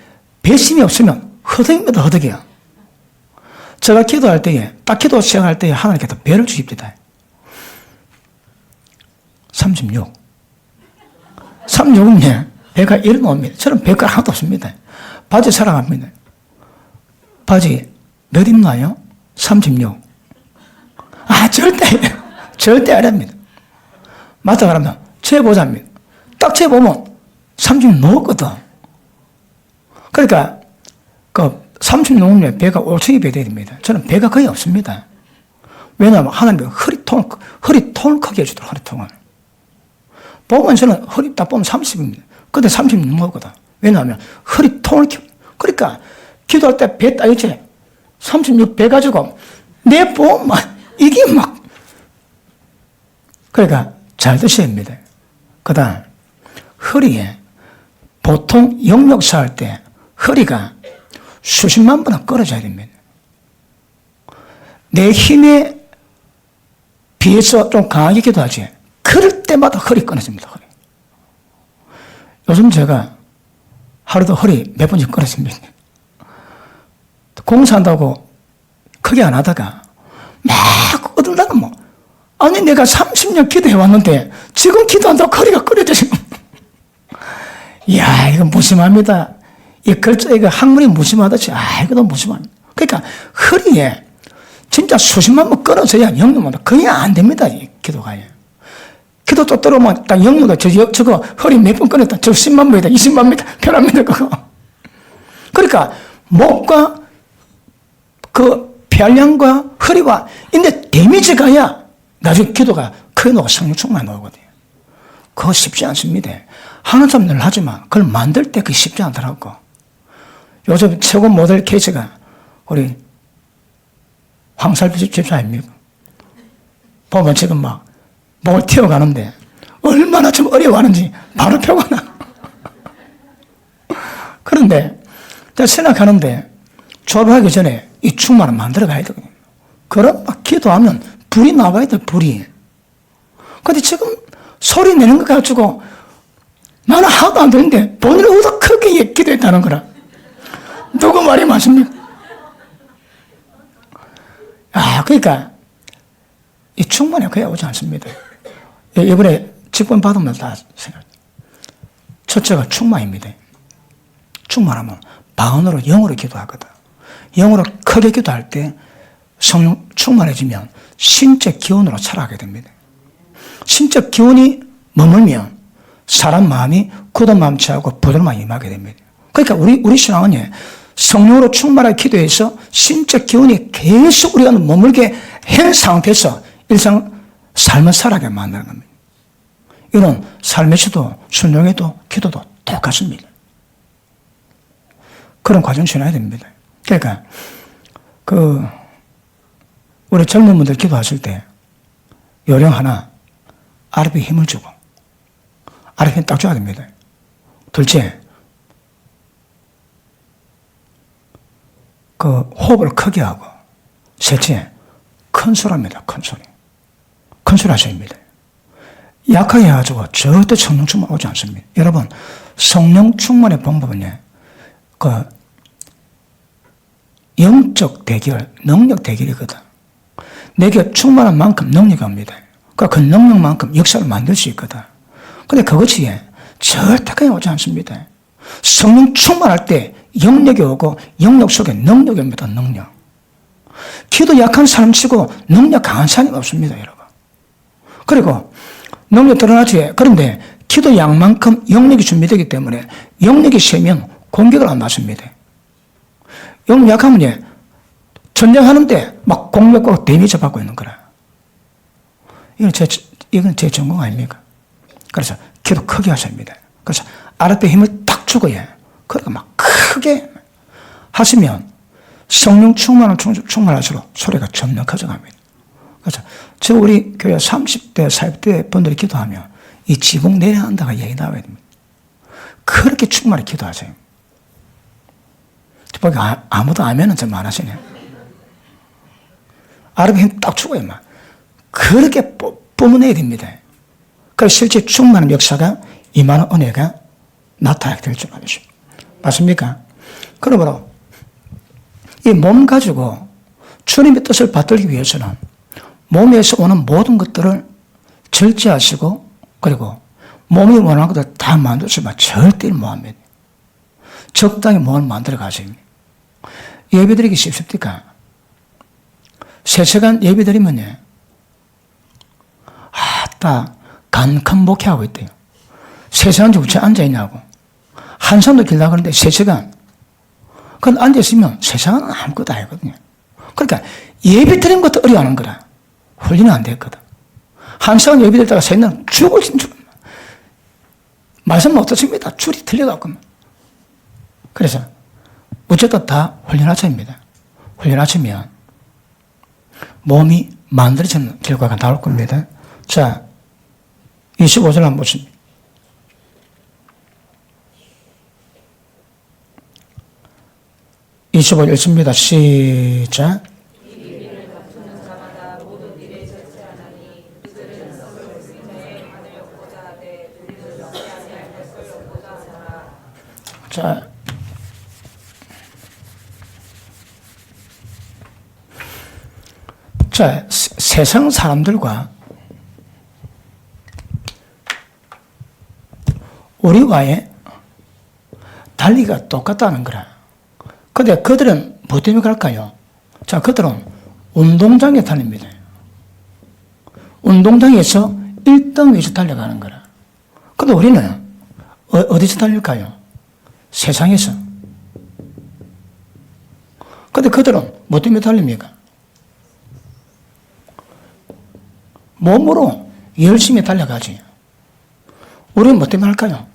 배심이 없으면 허덕입니다. 허덕이야. 제가 기도할 때에 딱 기도 시작할 때에 하나님께서 배를 주십니다. 36은 배가 일어납니다. 저는 배가 하나도 없습니다. 바지 사랑합니다. 바지 몇 입나요? 36. 절대 안 합니다. 맞다 그러면 재보자입니다. 딱 재보면 36 넣었거든. 그러니까 30 넘으면 배가 5층이 배 돼야 됩니다. 저는 배가 거의 없습니다. 왜냐하면 하나님이 허리통을 크게 해주더라고요, 허리통을. 보면 저는 허리 딱 보면 30입니다. 근데 30 넘어거든. 왜냐하면 허리통을 그러니까 기도할 때 배 딱 있지. 36 배 가지고 내 보면 이게 막 그러니까 잘 드셔야 합니다. 그 다음 허리에 보통 영역사 할 때 허리가 수십만 번은 끌어져야 됩니다. 내 힘에 비해서 좀 강하게 기도하지. 그럴 때마다 허리 끊어집니다. 허리. 요즘 제가 하루도 허리 몇 번씩 끊어집니다. 공사한다고 크게 안 하다가 막 어들다가 뭐 아니 내가 30년 기도해왔는데 지금 기도한다고 허리가 끊어지고 이야 이거 무심합니다. 이 글자 이거 학문이 무심하듯이 이거 너무 무심합니다. 그러니까 허리에 진짜 수십만 번 끊어져야 영역마다 그냥 안 됩니다. 이 기도가. 기도 또 들어오면 딱 영역도 저거 허리 몇 번 끊었다. 저 10만 번이다. 20만 번이다. 편합니다. 그거. 그러니까 목과 그 폐활량과 허리와 인데 데미지 가야 나중에 기도가 크게 나오고 성령 충만이 나오거든요. 그거 쉽지 않습니다. 하는 사람 늘 하지만 그걸 만들 때 그게 쉽지 않더라고. 요즘 최고 모델 케이스가 우리 황살비 집사입니다. 보면 지금 막 목을 튀어가는데 얼마나 좀 어려워하는지 바로 표가 나. 그런데 제가 생각하는데 졸업하기 전에 이 충만을 만들어 가야 되거든요. 그럼 막 기도하면 불이 나와야 돼, 불이. 근데 지금 소리 내는 거 가지고 나는 하나도 안 되는데 본인은 어디서 크게 기도했다는 거라. 누구 말이 맞습니까? 그러니까 이 충만이 그야 오지 않습니다. 이번에 직분 받으면 다 생각. 첫째가 충만입니다. 충만하면 방언으로 영어로 기도하거든. 영어로 크게 기도할 때 성령 충만해지면 신적 기운으로 살아가게 됩니다. 신적 기운이 머물면 사람 마음이 굳은 마음 취하고 부드러운 마음이 임하게 됩니다. 그러니까 우리 신앙은 성령으로 충만하게 기도해서 신적 기운이 계속 우리가 머물게 한 상태에서 일상 삶을 살아가게 만드는 겁니다. 이런 삶에서도 순종에도 기도도 똑같습니다. 그런 과정을 지나야 됩니다. 그러니까 우리 젊은 분들 기도하실 때 요령 하나 아랫배 힘을 주고 아랫배 힘 딱 줘야 됩니다. 둘째 호흡을 크게 하고 셋째 큰 소리입니다. 큰 소리. 큰 소리 하셔야 합니다. 약하게 해가지고 절대 성령 충만 오지 않습니다. 여러분 성령 충만의 방법은요. 영적 대결, 능력 대결이거든. 내게 충만한 만큼 능력이 옵니다. 그 능력만큼 역사를 만들 수 있거든. 근데 그것이 절대 그냥 오지 않습니다. 성령 충만할 때 영역이 오고 영역 속에 능력이 옵니다. 능력. 기도 약한 사람 치고 능력 강한 사람이 없습니다. 여러분. 그리고 능력 드러나지. 그런데 기도 양만큼 영역이 준비되기 때문에 영역이 세면 공격을 안 받습니다. 영역 약하면 전쟁하는데 막 공격으로 데미지 받고 있는 거라. 이건 제 전공 아닙니까? 그래서 기도 크게 하셔야 합니다. 그래서 아랫배 힘을 딱 주고 그러니까 막 크게 하시면 성령 충만할수록 소리가 점점 커져갑니다. 그래서 우리 교회 30대, 40대 분들이 기도하면 이 지붕 내려간다가 얘기 나와야 됩니다. 그렇게 충만히 기도하세요. 아무도 아멘은 좀 안 하시네. 아랫배 힘 딱 주고 막 그렇게 뿜어내야 됩니다. 그래서 실제 충만한 역사가 임하는 은혜가 나타나게 될 줄 알겠습니다. 맞습니까? 그러므로 이 몸 가지고 주님의 뜻을 받들기 위해서는 몸에서 오는 모든 것들을 절제하시고 그리고 몸이 원하는 것들 다 만들지만 절대 못합니다. 적당히 몸을 만들어 가십니다. 예배드리기 쉽습니까? 3시간 예배드리면요. 간큰 목회하고 있대요. 3시간 우체 앉아있냐고. 한 사람도 길다 그러는데 3시간. 그건 앉아있으면 세상은 아무것도 아니거든요. 그러니까 예배 드리는 것도 어려워하는 거라. 훈련이 안 됐거든. 한 시간 예배 드리다가 세 날 죽을 죽. 말씀 못 듣습니다. 줄이 틀려갖고. 그래서 어쨌든 다 훈련하자입니다. 훈련하시면 몸이 만들어지는 결과가 나올 겁니다. 자, 25절 한번 보십니다. 읽습니다. 시작. 자, 세상 사람들과 우리와의 달리기가 똑같다는 거라. 근데 그들은 뭐 때문에 갈까요? 자, 그들은 운동장에 달립니다. 운동장에서 1등 위에서 달려가는 거라. 근데 우리는 어디서 달릴까요? 세상에서. 근데 그들은 뭐 때문에 달립니까? 몸으로 열심히 달려가지. 우리는 뭐 때문에 할까요?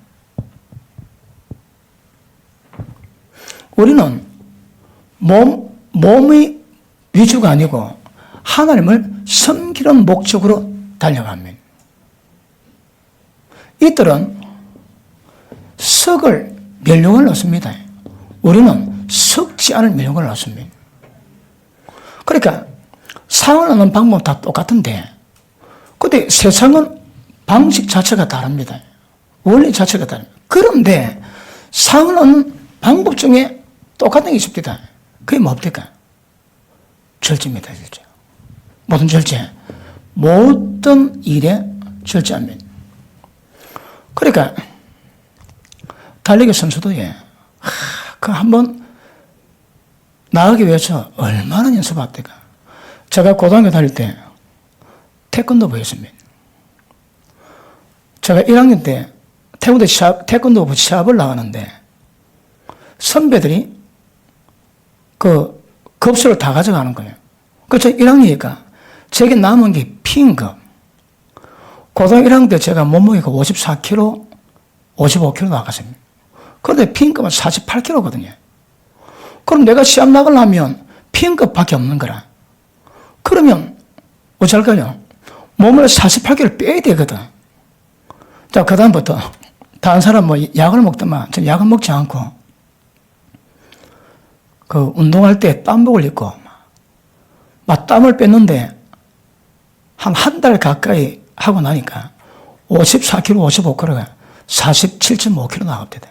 우리는 몸의 위주가 아니고 하나님을 섬기는 목적으로 달려갑니다. 이들은 썩을 멸령을 넣습니다. 우리는 썩지 않을 멸령을 넣습니다. 그러니까 상을 넣는 방법은 다 똑같은데, 근데 세상은 방식 자체가 다릅니다. 원리 자체가 다릅니다. 그런데 상을 넣는 방법 중에 똑같은 게 있습니다. 그게 뭡니까? 절제입니다. 절제. 모든 절제. 모든 일에 절제합니다. 그러니까 달리기 선수도 그 한번 나가기 위해서 얼마나 연습합니까? 제가 고등학교 다닐 때 태권도 배웠습니다. 제가 1학년 때 태권도 시합을 나가는데 선배들이 그 급수를 다 가져가는 거예요. 그래서 1학년이니까 제게 남은 게 핀급. 고등학교 1학년 때 제가 몸무게가 54kg, 55kg 나갔습니다. 그런데 핀급은 48kg거든요. 그럼 내가 시합 나가려면 핀급밖에 없는 거라. 그러면 어쩔까요? 몸을 48kg 빼야 되거든. 자, 그 다음부터 다른 사람 뭐 약을 먹더만 전 약을 먹지 않고 그 운동할 때 땀복을 입고 막 땀을 뺐는데 한 달 가까이 하고 나니까 54kg, 55kg가 47.5kg 나갑니다.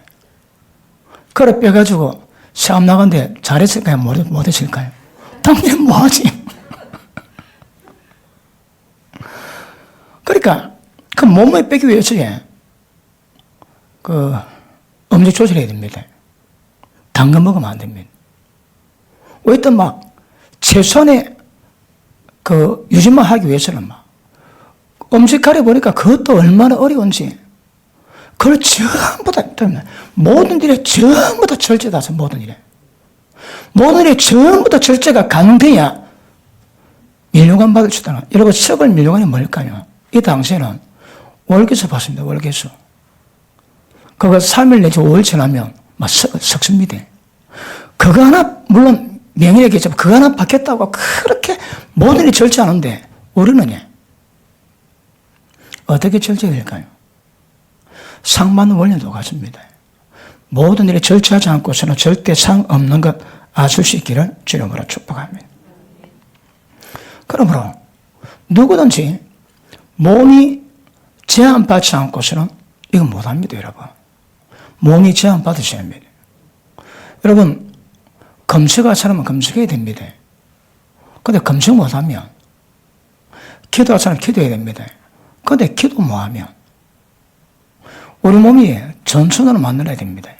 그래 빼가지고 시합 나갔는데 잘했을까요? 못했을까요? 당연히 뭐하지. 그러니까 그 몸을 빼기 위해서 그 음식 조절해야 됩니다. 당근 먹으면 안 됩니다. 어쨌든 막 최소한의 그 유지만 하기 위해서는 막 음식 가려보니까 그것도 얼마나 어려운지 그걸 전부 다 모든 일에 전부 다 절제다서 모든 일에 전부 다 절제가 가능돼야 밀려감 받을 수 있다는. 여러분 썩을 밀려감이 뭘까요? 이 당시에는 월계수 받습니다. 월계수. 그거 3일 내지 5일 지나면 막 썩습니다. 그거 하나 물론 명예겠지만 그거 하나 받겠다고 그렇게 모든 일이 절제하는데 우리는 어떻게 절제될까요? 상 받는 원리도 같습니다. 모든 일에 절제하지 않고서는 절대 상 없는 것 아실 수 있기를 주님으로 축복합니다. 그러므로 누구든지 몸이 제한받지 않고서는 이건 못합니다, 여러분. 몸이 제한받으셔야 합니다. 여러분, 금식할 사람은 금식해야 됩니다. 근데 금식 못하면, 기도할 사람은 기도해야 됩니다. 근데 기도 못하면, 우리 몸이 전천으로 만들어야 됩니다.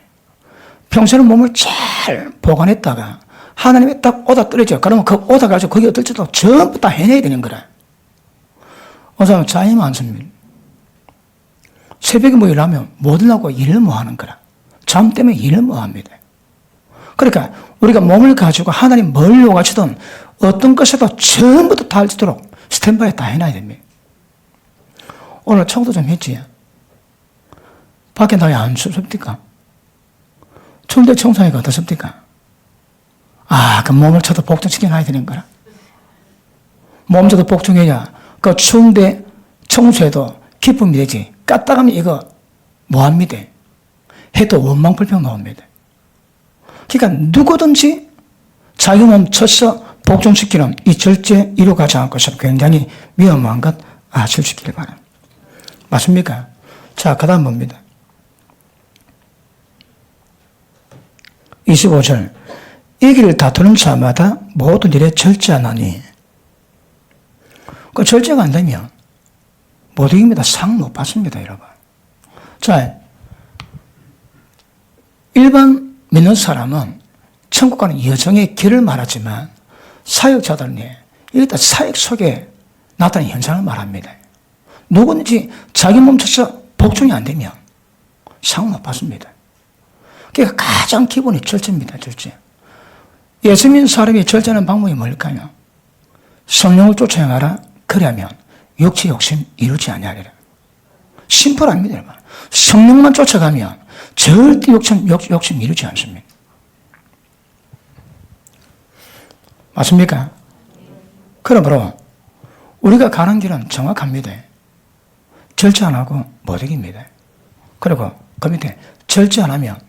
평소에는 몸을 잘 보관했다가, 하나님이 딱 오다 떨어져. 그러면 그 오다 가지고 거기 어떨지도 전부 다 해내야 되는 거라. 어서 잠이 많습니다. 새벽에 뭐 일하면 못 일하고 일을 못 하는 거라. 잠 때문에 일을 못 합니다. 그러니까 우리가 몸을 가지고 하나님 뭘 요구하시든 어떤 것에도 전부 다 닿도록 스탠바이 다 해놔야 됩니다. 오늘 청소 좀 했지? 밖에 나왜 안 춥습니까? 추운데 청소하니까 어떻습니까? 그 몸을 쳐도 복종시켜놔야 되는 거라. 몸 쳐도 복종해야 그 추운데 청소해도 기쁨이 되지. 까딱하면 이거 뭐합니다? 해도 원망불평 나옵니다. 그러니까 누구든지 자기 몸 쳐서 복종시키는 이 절제 이루어가지 않고서 굉장히 위험한 것 아시길 바랍니다. 맞습니까? 자, 그 다음 봅니다. 25절. 이 길을 다투는 자마다 모든 일에 절제하나니. 그 절제가 안 되면 못 이깁니다. 상 못 받습니다, 여러분. 자, 일반 믿는 사람은 천국 가는 여정의 길을 말하지만 사역자들은 여기다 사역 속에 나타나는 현상을 말합니다. 누구든지 자기 몸쳐서 복종이 안 되면 상 못 받습니다. 그러니까 가장 기본이 절제입니다. 절제. 예수 믿는 사람이 절제하는 방법이 뭘까요? 성령을 쫓아 행하라. 그러면 육체 욕심 이루지 아니하리라. 심플합니다, 여러분. 성령만 쫓아가면 절대 욕심 이루지 않습니다. 맞습니까? 그러므로 우리가 가는 길은 정확합니다. 절제 안 하고 못 이깁니다. 그리고 그 밑에 절제 안 하면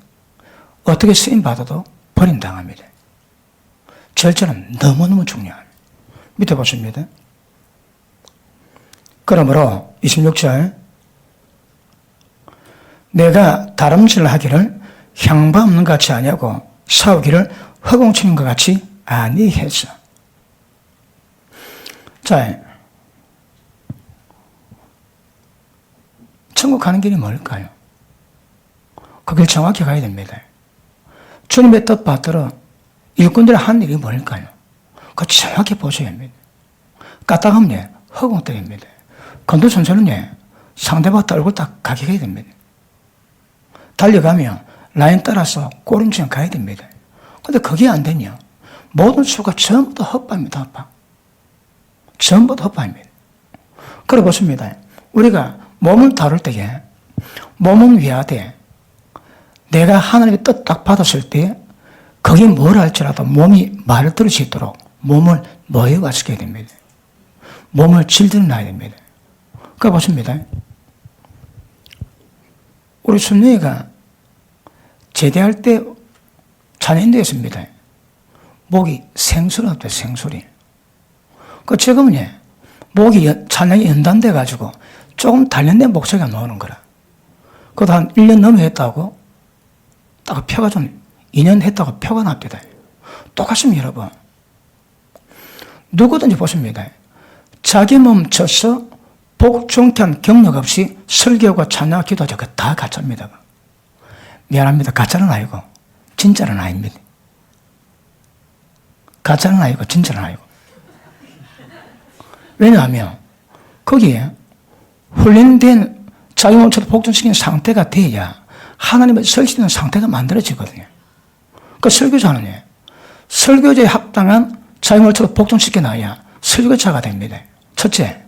어떻게 쓰임 받아도 버림당합니다. 절제는 너무너무 중요합니다. 밑에 보십니다. 그러므로 26절 내가 다름질을 하기를 향방 없는 것 같이 아니하고 싸우기를 허공치는 것 같이 아니했어. 자, 천국 가는 길이 뭘까요? 그 길 정확히 가야 됩니다. 주님의 뜻 받들어 일꾼들이 한 일이 뭘까요? 그거 정확히 보셔야 합니다. 까딱하면 허공 때립니다. 건도선수는 상대방 얼굴 딱 가게 됩니다. 달려가면 라인 따라서 꼬림지형 가야 됩니다. 근데 그게 안 되면 모든 수가 전부 다 헛바입니다. 헛바. 전부 다 헛바입니다. 그래 보십니다. 우리가 몸을 다룰 때에 몸은 위하되 내가 하나님의 뜻 딱 받았을 때 거기 뭘 할지라도 몸이 말을 들을 수 있도록 몸을 모여가시게 됩니다. 몸을 질들어 놔야 됩니다. 그거 보십니다. 우리 순례가 제대할 때 찬양대였습니다. 목이 생소리 없대, 생소리. 그 지금은 목이 찬양이 연단돼가지고 조금 단련된 목소리가 나오는 거라. 그것도 한 1년 넘어 했다고 딱 표가 좀 2년 했다고 표가 납니다. 똑같습니다, 여러분. 누구든지 보십니다. 자기 몸 쳐서 복종케 한 경력 없이 설교와 찬양, 기도하죠. 그거 다 가짜입니다. 미안합니다. 가짜는 아니고 진짜는 아닙니다. 가짜는 아니고 진짜는 아니고. 왜냐하면 거기에 훈련된 자기 몸처럼 복종시키는 상태가 돼야 하나님의 설치되는 상태가 만들어지거든요. 그 설교자는 설교자에 합당한 자기 몸처럼 복종시켜놔야 설교자가 됩니다. 첫째,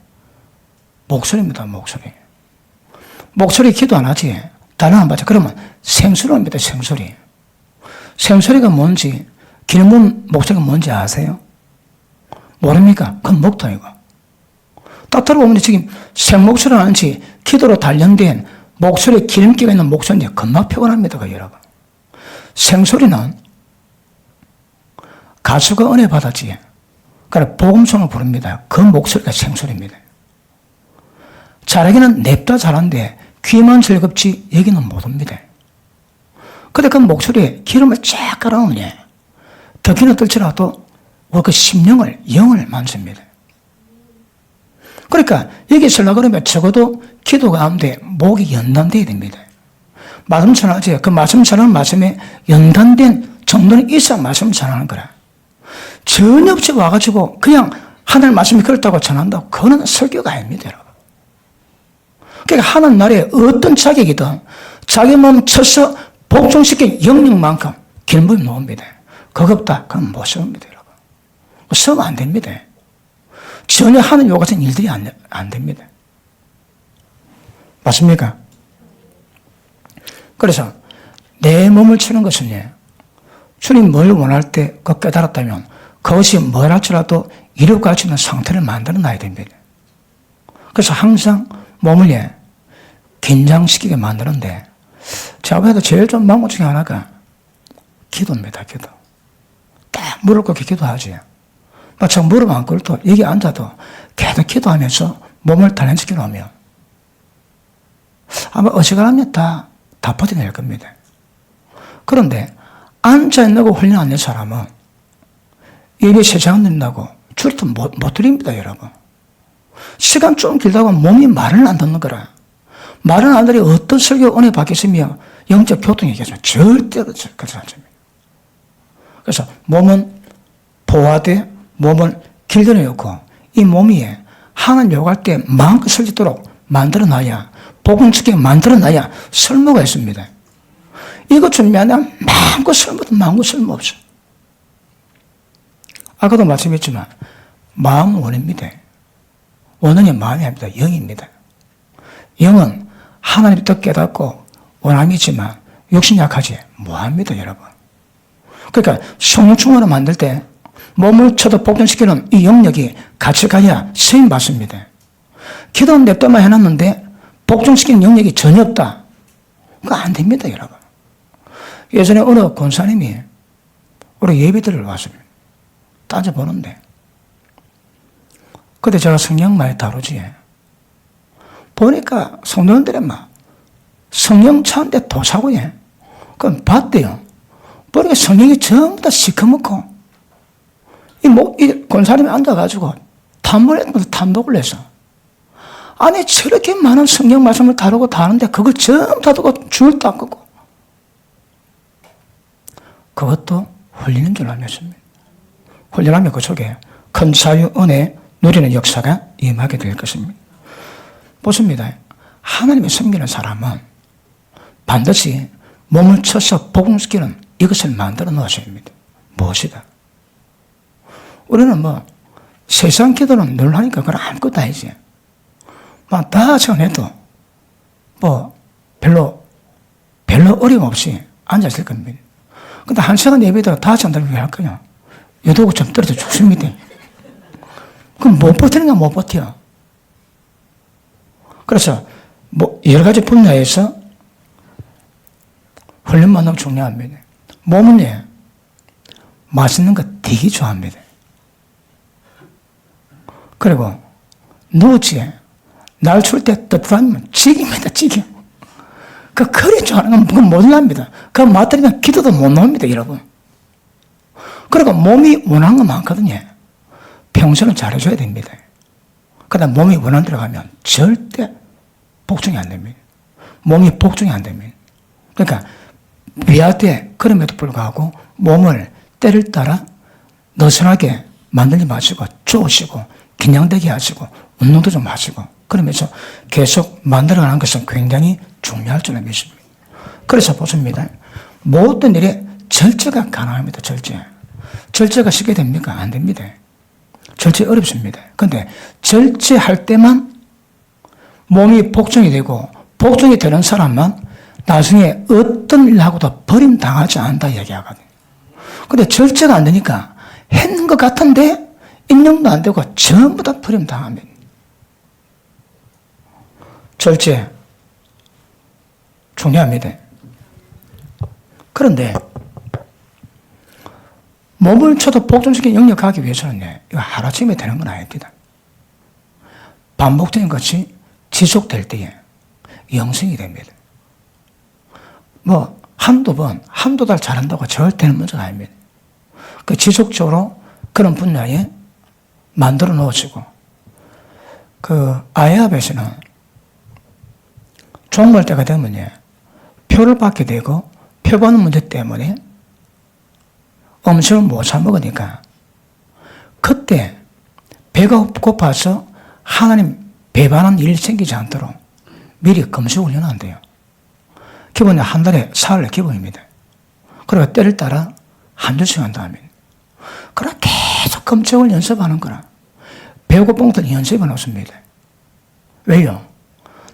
목소리입니다. 목소리. 목소리 기도 안 하지. 단어 안 받죠. 그러면 생소리입니다. 생소리. 생소리가 뭔지, 기름부은 목소리가 뭔지 아세요? 모릅니까? 그건 목도이고. 딱 들어보면 지금 생목소리는 아닌지 기도로 단련된 목소리에 기름기가 있는 목소리인지 금방 표현합니다. 여러분. 생소리는 가수가 은혜 받았지. 그래 복음송을 부릅니다. 그 목소리가 생소리입니다. 잘하기는 냅다 잘하는데 귀만 즐겁지 얘기는 못합니다. 근데 그 목소리에 기름을 쫙 깔아놓으니 덕기는 떨치라도 그 심령을 영을 만집니다. 그러니까 여기 쓰려고 그러면 적어도 기도 가운데 목이 연단돼야 됩니다. 말씀 전하지. 그 말씀 전하는 말씀에 연단된 정도는 있어야 말씀 전하는 거라. 전혀 없이 와가지고 그냥 하나님 말씀이 그렇다고 전한다고 그거는 설교가 아닙니다, 여러분. 그러니까 하는 날에 어떤 자격이든 자기 몸 쳐서 복종시킨 영역만큼 기름부음 나옵니다. 그거 없다. 그럼 못 씁니다, 여러분. 쓰면 안 됩니다. 전혀 하는 요 같은 일들이 안 됩니다. 맞습니까? 그래서 내 몸을 치는 것은 주님 뭘 원할 때 그 깨달았다면 그것이 뭘 할지라도 이룰 것 같이 있는 상태를 만들어 놔야 됩니다. 그래서 항상 몸을 긴장시키게 만드는데 제가 봐도 제일 좀 방법 중에 하나가 기도입니다. 기도. 딱 무릎 꿇고 기도하지. 마치 무릎 안 꿇고 여기 앉아도 계속 기도하면서 몸을 단련시켜 놓으면 아마 어지간하면 다 버텨낼 겁니다. 그런데 앉아있는 거 훈련 안 된 사람은 입에 세상 된다고 줄도 못 드립니다, 여러분. 시간 좀 길다고 몸이 말을 안 듣는 거라. 말은 안 들이 어떤 설교 은혜 받겠으며 영적 교통이 계속 절대 그렇지 않습니다. 그래서 몸은 보호하되 몸을 길들여 놓고 이 몸이 하나님 요구할 때 마음껏 설 수 있도록 만들어 놔야 복음스럽게 만들어 놔야 쓸모가 있습니다. 이것 준비하면 마음껏 쓸모도 마음껏 쓸모없어. 아까도 말씀했지만 마음은 원입니다. 원은이 마음이 아닙니다. 영입니다. 영은 하나님 뜻 깨닫고 원함이 있지만 욕심 약하지 뭐합니다, 여러분. 그러니까 성령 충만을 만들 때 몸을 쳐도 복종시키는 이 영역이 같이 가야 쓰임 받습니다. 기도는 냅둬만 해놨는데 복종시키는 영역이 전혀 없다. 그거 안 됩니다, 여러분. 예전에 어느 권사님이 우리 예비들을 왔습니다. 따져보는데 그때 제가 성령 많이 다루지. 보니까 성도님들이 막 성령 차는데 도사고요. 그럼 봤대요. 보니까 성령이 전부 다 시커멓고 이 권사님이 앉아가지고 탐독을 해서 아니 저렇게 많은 성령 말씀을 다루고 다루는데 그걸 전부 다 두고 줄도 안 끄고 그것도 흘리는 줄 알았습니다. 훈련하면 그 속에 큰 자유 은혜 누리는 역사가 임하게 될 것입니다. 보십니다. 하나님의 섬기는 사람은 반드시 몸을 쳐서 복음시키는 이것을 만들어 놓으셔야 합니다. 무엇이다? 우리는 세상 기도는 늘 하니까 그걸 아무것도 아니지. 다 전해도 별로 어려움 없이 앉아있을 겁니다. 근데 한 시간 예배대로 다 전달을 왜 할 거냐? 여도고 좀 떨어져 죽습니다. 그럼 못 버티는가 못 버텨. 그래서 여러 가지 분야에서 훈련만 너무 중요합니다. 몸은 맛있는 거 되게 좋아합니다. 그리고 누웠지 날 출 때 뜨뜻하면 찌깁니다. 찌겨. 그 그리 좋아하는 건 그건 모자랍니다. 그 맞들이면 기도도 못 나옵니다, 여러분. 그리고 몸이 원하는 거 많거든요. 평소는 잘해줘야 됩니다. 그러다 몸이 원한 대로 가면 절대 복종이 안 됩니다. 몸이 복종이 안 됩니다. 그러니까 위할 때 그럼에도 불구하고 몸을 때를 따라 느슨하게 만들지 마시고 쪼으시고 긴장되게 하시고 운동도 좀 하시고 그러면서 계속 만들어가는 것은 굉장히 중요할 줄을 믿습니다. 그래서 보십니다. 모든 일에 절제가 가능합니다. 절제가 쉽게 됩니까? 안 됩니다. 절제 어렵습니다. 그런데 절제할 때만 몸이 복종이 되고 복종이 되는 사람만 나중에 어떤 일하고도 버림당하지 않는다 얘기하거든요. 그런데 절제가 안 되니까 했는 것 같은데 인정도 안 되고 전부 다 버림당합니다. 절제 중요합니다. 그런데 몸을 쳐도 복종시키는 영역하기 위해서는 이거 하루아침에 되는 건 아닙니다. 반복적인 것이 지속될 때에 영성이 됩니다. 한두 달 잘한다고 절대는 문제가 아닙니다. 그 지속적으로 그런 분야에 만들어 놓으시고, 아이압에서는 종말 때가 되면 표를 받게 되고, 표 받는 문제 때문에 음식을 못 사 먹으니까, 그때 배가 고파서 하나님 배반하는 일이 생기지 않도록 미리 금식 훈련한대요. 기본이 한 달에 사흘의 기본입니다. 그리고 때를 따라 한 주씩 한 다음에 그래 계속 검색을 연습하는 거라. 배고픈 것들은 연습은 없습니다. 왜요?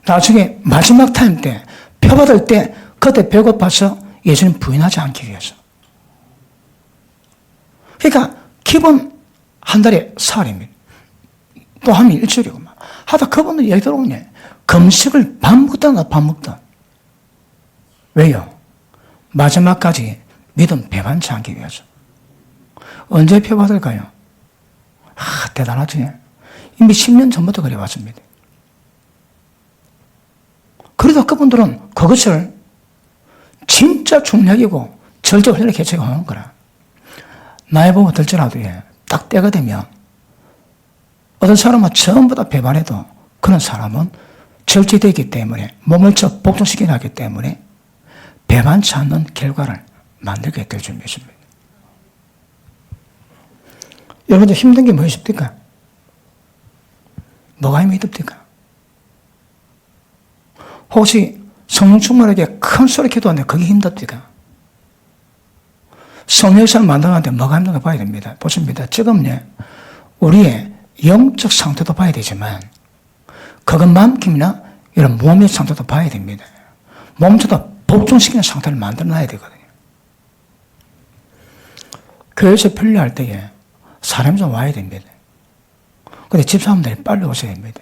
나중에 마지막 타임 때 표받을 때 그때 배고파서 예수님 부인하지 않기 위해서. 그러니까 기본 한 달에 사흘입니다. 또 하면 일주일이고 막 하다 그분들 얘기 들어오네. 금식을 밥 먹다 밥 먹다. 왜요? 마지막까지 믿음 배반치 않기 위해서. 언제 표받을까요? 대단하지. 이미 10년 전부터 그래 왔습니다. 그래도 그분들은 그것을 진짜 중력이고 절대 원래 개체가 하는 거라. 나이 보고 들더라도 딱 때가 되면 어떤 사람은 전부 다 배반해도 그런 사람은 절제되기 때문에 몸을 복종시켜 놨기 때문에 배반치 않는 결과를 만들게 될 줄 믿습니다. 여러분들 힘든 게 무엇입니까? 뭐가 힘이 듭니까? 혹시 성령 충만하게 큰 소리 기도하는데 그게 힘듭니까? 성령을 만나는데 뭐가 힘든가 봐야 됩니다. 보십니다. 지금 우리의 영적 상태도 봐야 되지만 그것만큼이나 이런 몸의 상태도 봐야 됩니다. 몸도 복종시키는 상태를 만들어놔야 되거든요. 교회에서 편리할 때에 사람이 좀 와야 됩니다. 근데 집사람들이 빨리 오셔야 됩니다.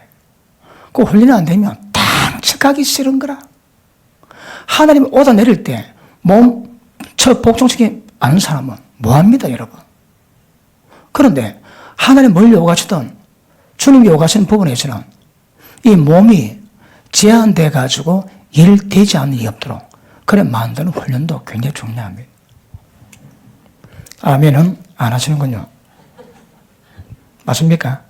그 훈련이 안 되면 당직하기 싫은 거라. 하나님이 오다 내릴 때 복종시키지 않은 사람은 뭐합니다, 여러분? 그런데 하나님 뭘 요구하시든 주님이 요구하시는 부분에서는 이 몸이 제한돼 가지고 일 되지 않는 일이 없도록 그래 만드는 훈련도 굉장히 중요합니다. 아멘은 안 하시는군요. 맞습니까?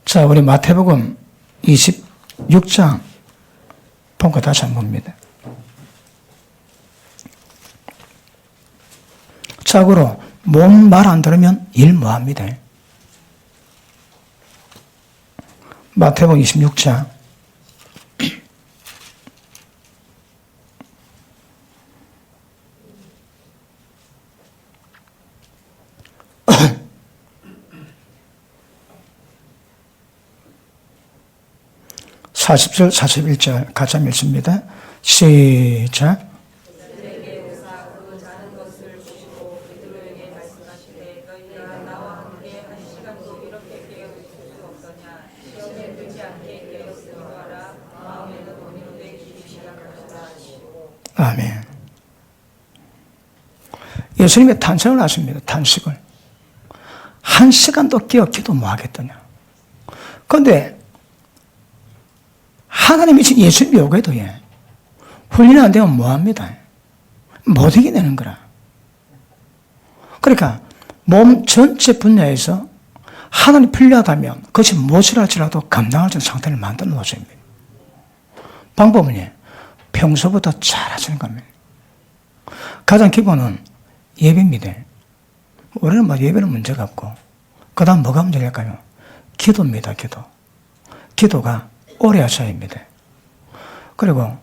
자, 우리 마태복음 26장 본거 다시 한번 봅니다. 자고로 몸 말 안 들으면 일 뭐합니다. 마태복음 26장 40절, 41절 같이 읽습니다. 시작. 아멘. 예수님이 탄식을 하십니다. 탄식을. 1시간도 깨어 기도 뭐 하겠더냐. 그런데 하나님이 예수님 요구해도 훈련이 안 되면 뭐 합니다. 못 이겨내는 거라. 그러니까 몸 전체 분야에서 하나님 필요하다면 그것이 무엇이라 할지라도 감당할 수 있는 상태를 만들어 놓으셔야 합니다. 방법은 평소부터 잘 하시는 겁니다. 가장 기본은 예배입니다. 우리는 예배는 문제가 없고 그 다음 뭐가 문제일까요? 기도입니다. 기도가 오래 하셔야 합니다. 그리고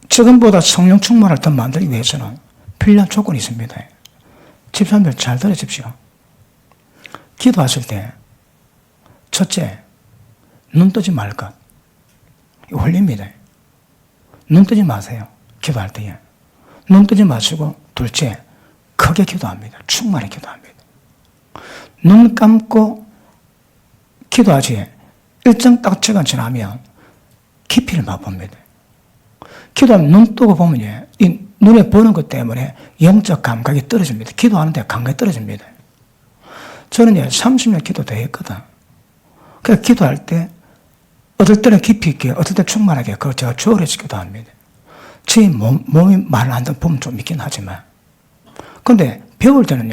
지금보다 성령 충만을 더 만들기 위해서는 필요한 조건이 있습니다. 집사님들 잘 들으십시오. 기도하실 때 첫째, 눈 뜨지 말 것. 이거 홀립니다. 눈 뜨지 마세요. 기도할 때에. 눈 뜨지 마시고 둘째, 크게 기도합니다. 충만히 기도합니다. 눈 감고 기도하지 일정 딱 시간 지나면 깊이를 맛봅니다. 기도하면 눈 뜨고 보면 이 눈에 보는 것 때문에 영적 감각이 떨어집니다. 기도하는데 감각이 떨어집니다. 저는 30년 기도도 했거든. 그래서 기도할 때 어떨 때는 깊이 있게 어떨 때 충만하게 그걸 제가 조절해서 기도합니다. 제 몸이 말을 안 듣는 부분 좀 있긴 하지만 그런데 배울 때는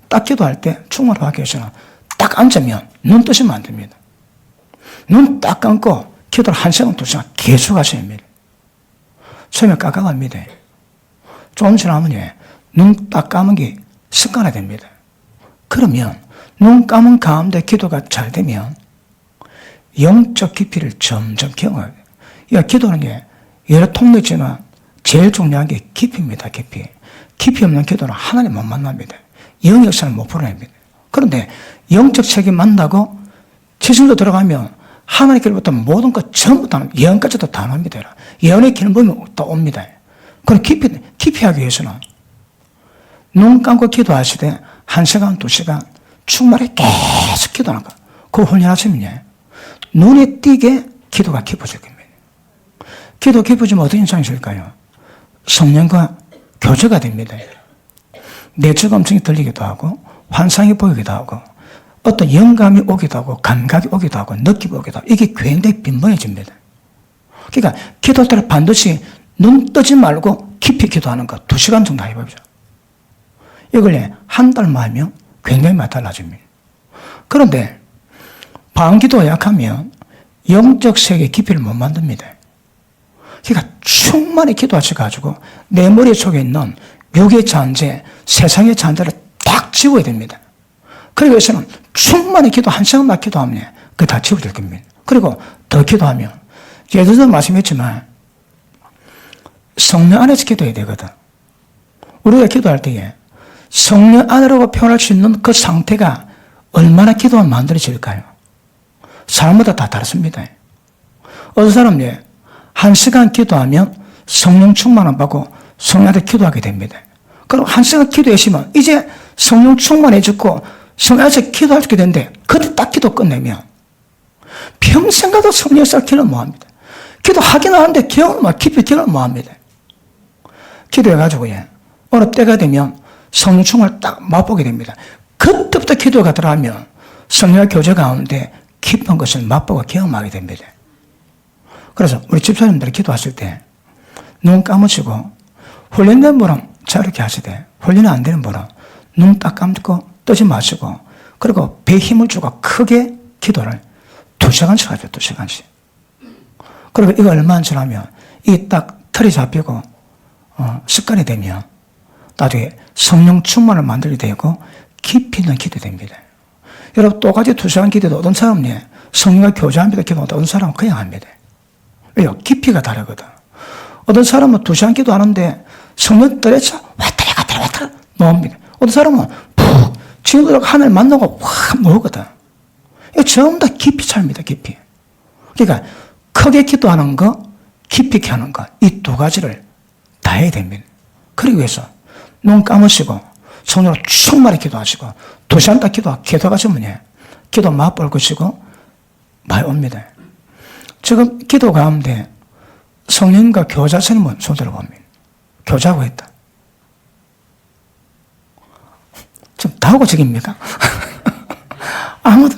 딱 기도할 때 충만하게 위해서는 딱 앉으면 눈 뜨시면 안 됩니다. 눈 딱 감고 기도를 1시간, 2시간 계속 하셔야 합니다. 처음에 깜깜합니다. 조금 지나면 눈 딱 감은 게 습관이 됩니다. 그러면 눈 감은 가운데 기도가 잘 되면 영적 깊이를 점점 경험해요. 기도는 여러 통로 있지만 제일 중요한 게 깊이입니다. 깊이. 깊이 없는 기도는 하나님 못 만납니다. 영 역사는 못 풀어냅니다. 그런데 영적 세계 만나고 지성도 들어가면 하나님께로부터 모든 것 전부 다 예언까지도 다 나옵니다. 예언의 길을 보면 또 옵니다. 그럼 깊이 하기 위해서는 눈 감고 기도하시되 1시간, 2시간 충만히 계속 기도하는 거. 그거 훈련하시면요. 눈에 띄게 기도가 깊어질 겁니다. 기도 깊어지면 어떤 현상이 있을까요? 성령과 교제가 됩니다. 내적 음성이 들리기도 하고 환상이 보이기도 하고 어떤 영감이 오기도 하고 감각이 오기도 하고 느낌이 오기도 하고 이게 굉장히 빈번해집니다. 그러니까 기도할 때 반드시 눈 뜨지 말고 깊이 기도하는 거 2시간 정도 해보죠. 이걸 한 달만 하면 굉장히 많이 달라집니다. 그런데 방기도가 약하면 영적 세계 깊이를 못 만듭니다. 그러니까 충만히 기도하셔가지고 내 머릿속에 있는 육의 잔재, 세상의 잔재를 딱 지워야 됩니다. 그리고 여기서는 충만히 기도 1시간만 기도하면 그게 다 지워질 겁니다. 그리고 더 기도하면 예를 들어 말씀했지만 성령 안에서 기도해야 되거든. 우리가 기도할 때에 성령 안으로 표현할 수 있는 그 상태가 얼마나 기도가 만들어질까요? 사람마다 다 다릅니다. 어떤 사람이 1시간 기도하면 성령 충만을 받고 성령한테 기도하게 됩니다. 그럼 1시간 기도하시면 이제 성령 충만해졌고 성령한테 기도할 수 있게 되는데 그때 딱 기도 끝내면 평생 가도 성령 쌀 기도를 못합니다. 기도하긴 하는데 깊이 기도를 못합니다. 기도해가지고 어느 때가 되면 성령 충만을 딱 맛보게 됩니다. 그때부터 기도가 들어가면 성령과 교제 가운데 깊은 것을 맛보고 경험하게 됩니다. 그래서 우리 집사님들이 기도하실 때 눈 감으시고 훈련된 분은 저렇게 하시되 훈련이 안 되는 분은 눈 딱 감고 뜨지 마시고 그리고 배에 힘을 주고 크게 기도를 2시간씩 하죠. 2시간씩. 그리고 이거 얼마나 지나면 이 딱 틀이 잡히고 습관이 되면 나중에 성령 충만을 만들게 되고 깊이 있는 기도 됩니다. 여러분 똑같이 2시간 기도도 어떤 사람은 성령과 교제합니다. 기도하는데 어떤 사람은 그냥 합니다. 왜요? 깊이가 다르거든. 어떤 사람은 2시간 기도하는데 성령 떨어져 왔다리 갔다리 왔다리 놓습니다. 어떤 사람은 푹 친구들하고 하늘 만나고 확 놓거든. 이거 전부 다 깊이 차입니다. 깊이. 그러니까 크게 기도하는 거, 깊이 있게 하는 거, 이 2가지를 다 해야 됩니다. 그러기 위해서 눈 감으시고 성령으로 충만히 기도하시고 2시간 딱 기도하시면 기도 맛볼 것이고 많이 옵니다. 지금 기도 가운데 성령과 교제하시는 손 들어봅니다. 교제하고 있다. 지금 다호적입니까? 아무도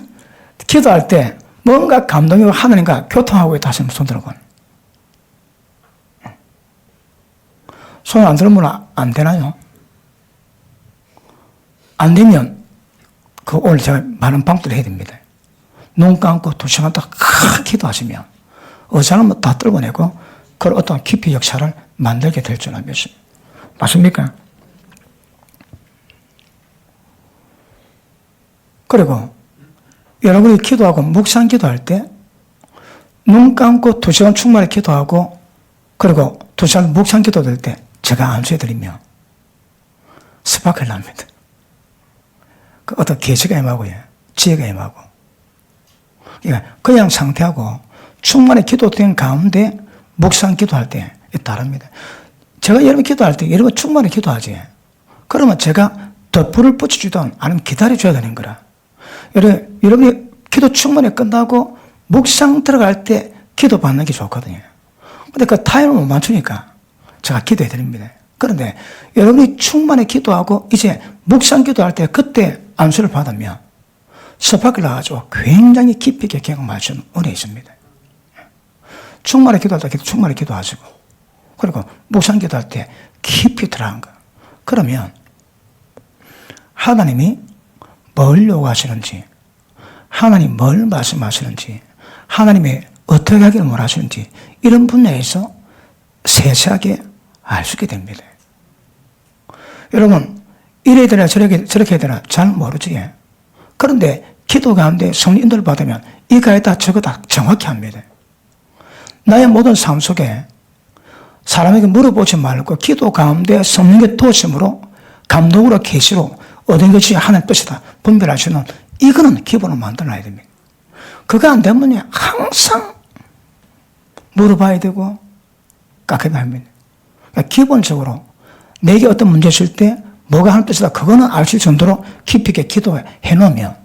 기도할 때 뭔가 감동이고 하나님과 교통하고 있다 하시는 손 들어봅니다. 손 안 들으면 안 되나요? 안 되면 오늘 제가 많은 방법을 해야 됩니다. 눈 감고 2시간 동안 크게 기도하시면 의사는 다 떨궈내고 그걸 어떤 깊이 역사를 만들게 될 줄 믿습니다. 맞습니까? 그리고 여러분이 기도하고 묵상 기도할 때 눈 감고 2시간 충만히 기도하고 그리고 2시간 묵상 기도될 때 제가 안수해드리면 스파클 납니다. 그 어떤 계시가 임하고요. 지혜가 임하고. 그러니까 그냥 상태하고 충만히 기도된 가운데 묵상 기도할 때 다릅니다. 제가 여러분 기도할 때 여러분 충만히 기도하지. 그러면 제가 더 불을 붙이지도 않으면 기다려줘야 되는 거라. 여러분이 기도 충만히 끝나고 묵상 들어갈 때 기도 받는 게 좋거든요. 근데 그 타임을 못 맞추니까 제가 기도해 드립니다. 그런데 여러분이 충만히 기도하고 이제 묵상 기도할 때 그때 안수를 받으면 스파크를 나가지고 굉장히 깊이 있게 경험할 수 있는 은혜 있습니다. 충만히 기도할 때 충만히 기도하시고 그리고 묵상 기도할 때 깊이 들어간 거. 그러면 하나님이 뭘 요구하시는지 하나님 뭘 말씀하시는지 하나님이 어떻게 하기를 원하시는지 이런 분야에서 세세하게 알 수 있게 됩니다. 여러분 이래야 되나 저렇게 해야 되나 잘 모르지. 그런데 기도 가운데 성령 인도를 받으면 이거에다 저거다 정확히 합니다. 나의 모든 삶 속에 사람에게 물어보지 말고 기도 가운데 성령의 도심으로 감동으로 계시로 얻은 것이 하나님의 뜻이다 분별할 수 있는 이거는 기본을 만들어놔야 됩니다. 그거 안 되면 항상 물어봐야 되고 깎여야 합니다. 그러니까 기본적으로 내게 어떤 문제 있을 때 뭐가 하는 뜻이다 그거는 알 수 있을 정도로 깊이 있게 기도해 놓으면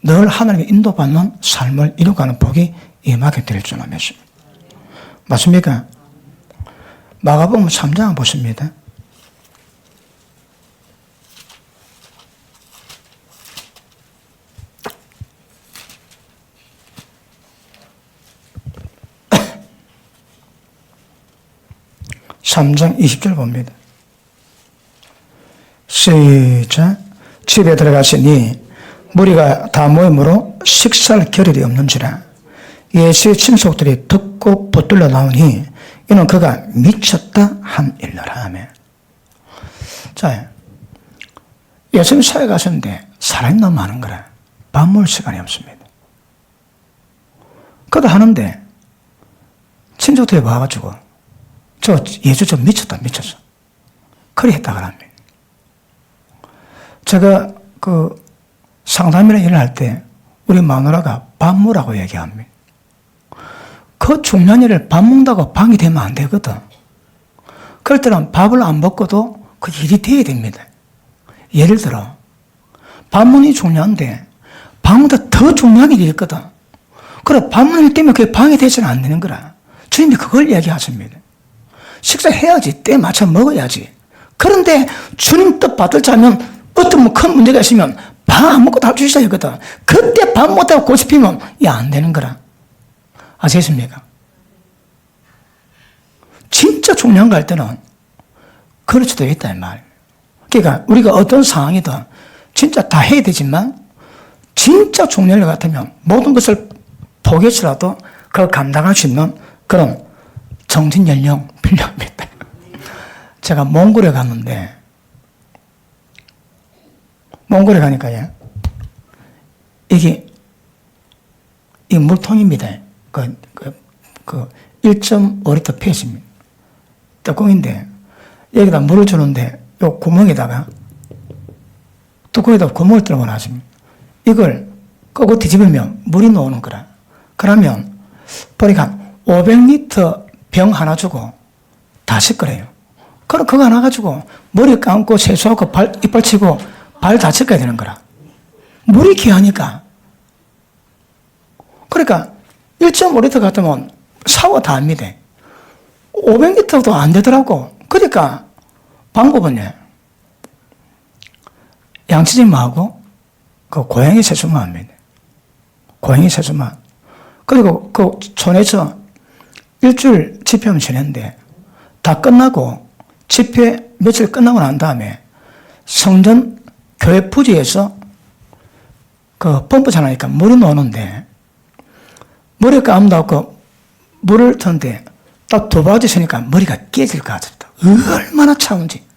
늘 하나님의 인도받는 삶을 이루어가는 복이 임하게 될 줄 믿습니다. 맞습니까? 마가복음 3장 보십니다. (3장) 20절 봅니다. 시작. 집에 들어가시니 무리가 다 모임으로 식사할 겨를이 없는지라 예수의 친속들이 듣고 붙들려 나오니 이는 그가 미쳤다 한 일러라 하며. 자, 예수님 사회 가셨는데 사람이 너무 많은 거라 밥 먹을 시간이 없습니다. 그도 하는데 친족들이 와가지고 예수 좀 미쳤어. 그리 했다 그럽니다. 제가 상담이나 일을 할 때 우리 마누라가 밥 먹으라고 얘기합니다. 그 중요한 일을 밥 먹는다고 방이 되면 안 되거든. 그럴 때는 밥을 안 먹고도 그 일이 돼야 됩니다. 예를 들어 밥 먹는 게 중요한데 방보다 더 중요한 일이 있거든. 그래 밥 먹는 일 때문에 그게 방해되지는 안 되는 거라. 주님이 그걸 얘기하십니다. 식사해야지. 때 맞춰 먹어야지. 그런데 주님 뜻 받을 자면 어떤 큰 문제가 있으면 밥 안 먹고 다 주셔야 하거든. 그때 밥 못하고 고집피면 안 되는 거라. 아시겠습니까? 진짜 중요한 거 할 때는 그럴 수도 있다 이 말이에요. 그러니까 우리가 어떤 상황이든 진짜 다 해야 되지만 진짜 중요한 것 같으면 모든 것을 포기해서라도 그걸 감당할 수 있는 그런 정신 연령 필요합니다. 제가 몽골에 갔는데 몽골에 가니까요 이게 이 물통입니다. 1.5리터 폐지입니다. 뚜껑인데 여기다 물을 주는데 요 구멍에다가 뚜껑에다 구멍을 뚫어 놨습니다. 이걸 끄고 뒤집으면 물이 나오는 거라. 그러면 보니까 500리터 병 하나 주고 다 씻거래요. 그럼 그거 하나 가지고 머리 감고 세수하고 이빨 치고 발 다 씻어야 되는 거라. 물이 귀하니까. 그러니까 1.5리터 같으면 샤워 다 합니다. 500리터도 안 되더라고. 그러니까 방법은요. 양치질만 그 고양이 세수만 합니다. 고양이 세수만. 그리고 그 촌에서 일주일 집회하면 지냈는데 다 끝나고 집회 며칠 끝나고 난 다음에 성전 교회 부지에서 그 펌프 차니까 물이 나오는데 머리 감다고 물을 턴데 딱 두 바지 서니까 머리가 깨질 것 같았다. 얼마나 차운지.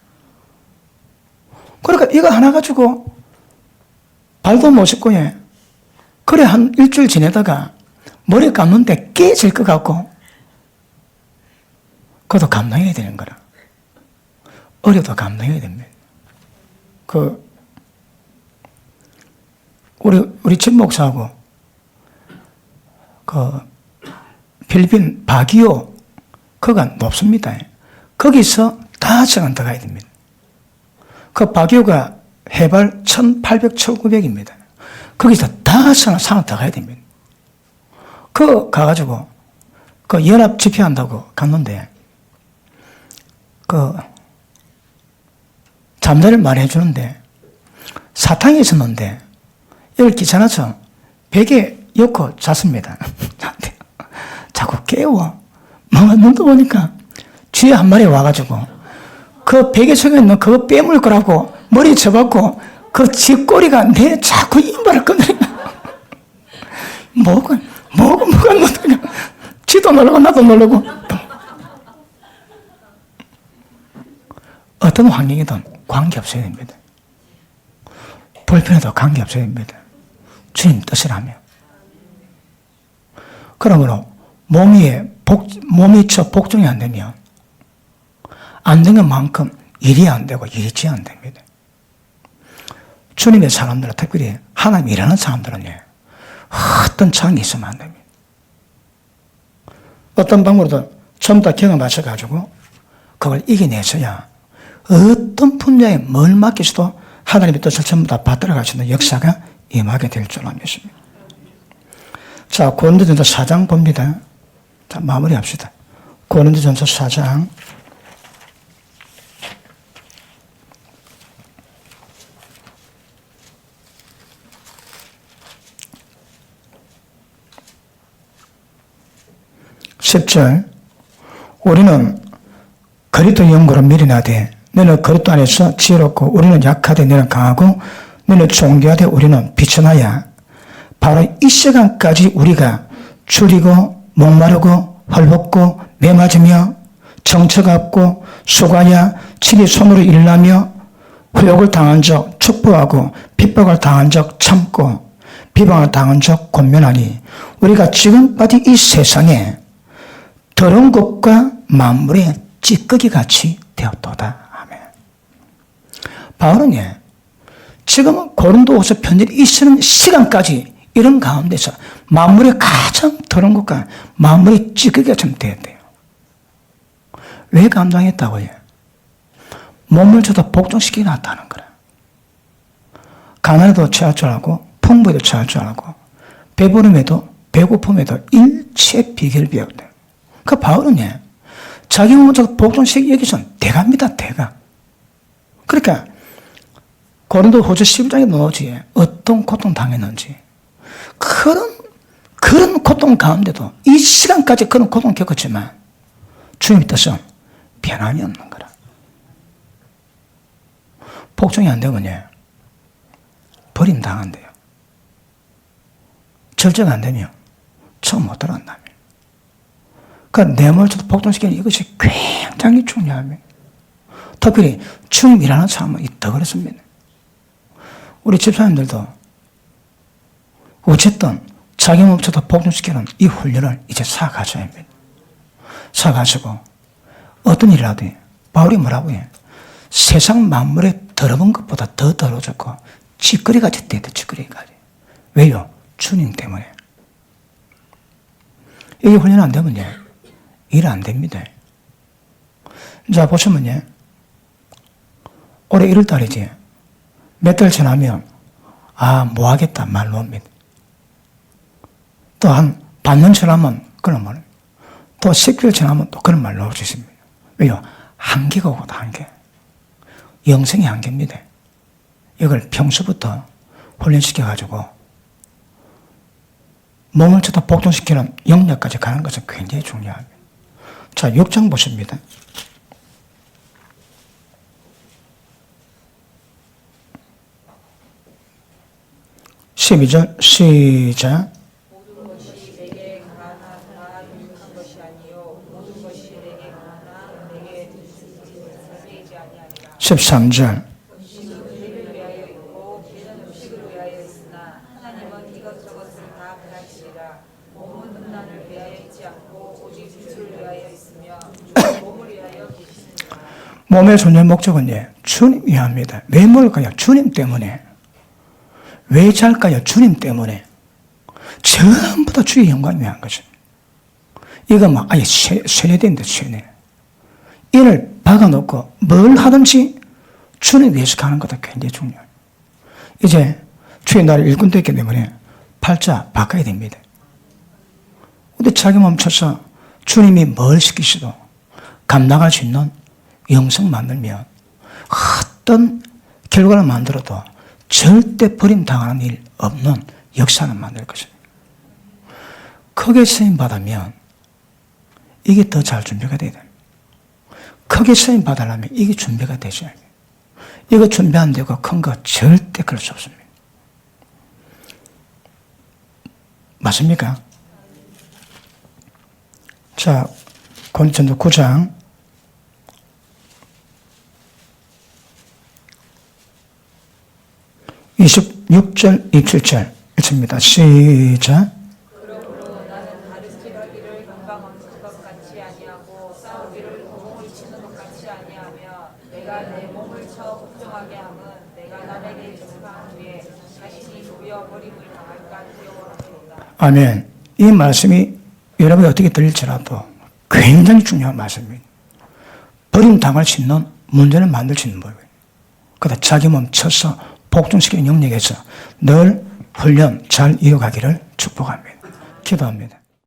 그러니까 이거 하나 가지고 발도 못 씻고 그래 한 일주일 지내다가 머리 감는데 깨질 것 같고 그것도 감당해야 되는 거라. 어려도 감당해야 됩니다. 우리 집 목사하고 필리핀 바기오 거가 높습니다. 거기서 다 시간 들어가야 됩니다. 그 바기오가 해발 1800, 1900입니다. 거기서 다 시간 들어가야 됩니다. 가가지고 연합 집회한다고 갔는데 잠자리를 말해 주는데 사탕이 있었는데 여기 귀찮아서 베개 엮고 잤습니다. 자꾸 깨워. 뭔가 눈도 보니까 쥐 한 마리 와가지고 그 베개 속에 있는 그거 빼물 거라고 머리 쳐박고 그 쥐 꼬리가 내 자꾸 이빨을 건드려. 뭐가 못하냐. 쥐도 놀라고 나도 놀라고. 어떤 환경이든 관계없어야 됩니다. 불편해도 관계없어야 됩니다. 주님 뜻이라며. 그러므로 몸이 복종이 안 되면 안 된 것만큼 일이 안 되고 일이 안 됩니다. 주님의 사람들은 특별히 하나님 일하는 사람들은요, 어떤 장이 있으면 안 됩니다. 어떤 방법으로든 전부 다 경험 맞춰가지고 그걸 이겨내서야 어떤 분야에 뭘 맡기서도 하나님의 뜻을 전부 다 받들어 가시는 역사가 임하게 될 줄 믿습니다. 자, 고린도전서 4장 봅니다. 자, 마무리합시다. 고린도전서 4장 10절. 우리는 그리스도 연고로 미련하되 너는 그리스도 안에서 지혜롭고 우리는 약하되 너는 강하고 너는 존귀하되 우리는 비천하야. 바로 이 시간까지 우리가 줄이고 목마르고 헐벗고 매맞으며 정처가 없고 수고하여 친히 손으로 일하며 후욕을 당한 적 축복하고 핍박을 당한 적 참고 비방을 당한 적 권면하니 우리가 지금까지 이 세상에 더러운 것과 만물의 찌꺼기 같이 되었도다. 아멘. 바울은 지금 고린도후서 편지를 이 쓰는 시간까지 이런 가운데서 만물의 가장 더러운 것과 만물의 찌꺼기가 좀 돼야 돼요. 왜 감당했다고요? 몸을 줘도 복종시키게 놨다는 거라. 가난에도 취할 줄 알고 풍부에도 취할 줄 알고 배부름에도 배고픔에도 일체 비결을 배웠다. 그 바울은 자기 몸을 줘도 복종시키기 여기서는 대가입니다. 대가. 그러니까 고린도후서 11장에 나오지 어떤 고통 당했는지 그런 고통 가운데도 이 시간까지 그런 고통을 겪었지만 주님의 뜻은 변함이 없는 거라. 복종이 안 되면 버림당한대요. 절제가 안 되면 처음 못 들어간다며. 그러니까 내 몸을 복종시키는 이것이 굉장히 중요합니다. 특별히 주님이라는 사람은 더 그렇습니다. 우리 집사님들도 어쨌든 자기 몸부터 복종시키는 이 훈련을 이제 쌓아가셔야 합니다. 쌓아가시고 어떤 일을 하든 바울이 뭐라고 해? 세상 만물에 더러운 것보다 더 더러워졌고 찌꺼기같이 됐다. 찌꺼기같이. 왜요? 주님 때문에. 이게 훈련 안 되면 일 안 됩니다. 자, 보시면 올해 1월 달이지. 몇 달 지나면 뭐 하겠다 말 놓습니다. 또 한 반년 지나면 그런 말, 또 10개월 지나면 또 그런 말 나올 수 있습니다. 왜요? 한계가 오거든, 한계. 영생의 한계입니다. 이걸 평소부터 훈련시켜가지고 몸을 쳐다 복종시키는 영역까지 가는 것은 굉장히 중요합니다. 자, 6장 보십니다. 12절 시작. 모든 것이 내게 가난하다 유익한 것이 아니요 모든 것이 내게 가난하 내게 살리지 아니하니라. 13절. 음식은 우리를 위하여 있고 배는 음식을 위하여 있으나 하나님은 이것저것을 다 가르치리라. 몸은 음란을 위하여 있지 않고 오직 주를 위하여 있으며 주는 몸을 위하여 계시니라. 몸의 존재 목적은 주님이 합니다. 왜 뭘까요? 주님 때문에. 왜 잘까요? 주님 때문에. 전부 다 주의 영광을 위한 것입니다. 이거 아예 세뇌된다, 세뇌. 이를 박아놓고 뭘 하든지 주님 위해서 가는 것도 굉장히 중요해요. 이제 주의 날이 일꾼 됐기 때문에 팔자 바꿔야 됩니다. 근데 자기 멈춰서 주님이 뭘 시키시도 감당할 수 있는 영성 만들면 어떤 결과를 만들어도 절대 버림당하는 일 없는 역사를 만들 것입니다. 크게 쓰임 받으면 이게 더 잘 준비가 돼야 됩니다. 크게 쓰임 받으려면 이게 준비가 되셔야 합니다. 이거 준비 안 되고 큰 거 절대 그럴 수 없습니다. 맞습니까? 자, 고린도전서 9장 26절, 27절 읽습니다. 시작. 그러므로 나는 가르치기를 건방 없는 것 같이 아니하고 싸우기를 도공을 치는 것 같이 아니하며 내가 내 몸을 쳐 복종하게 함은 내가 남에게 증거한 후에 자신이 도리어 버림을 당할까 두려워합니다. 아멘. 이 말씀이 여러분이 어떻게 들릴지라도 굉장히 중요한 말씀입니다. 버림당할 수 있는 문제를 만들 수 있는 법이에요. 그러다 자기 몸 쳐서 복종시키는 영역에서 늘 훈련 잘 이어가기를 축복합니다. 기도합니다.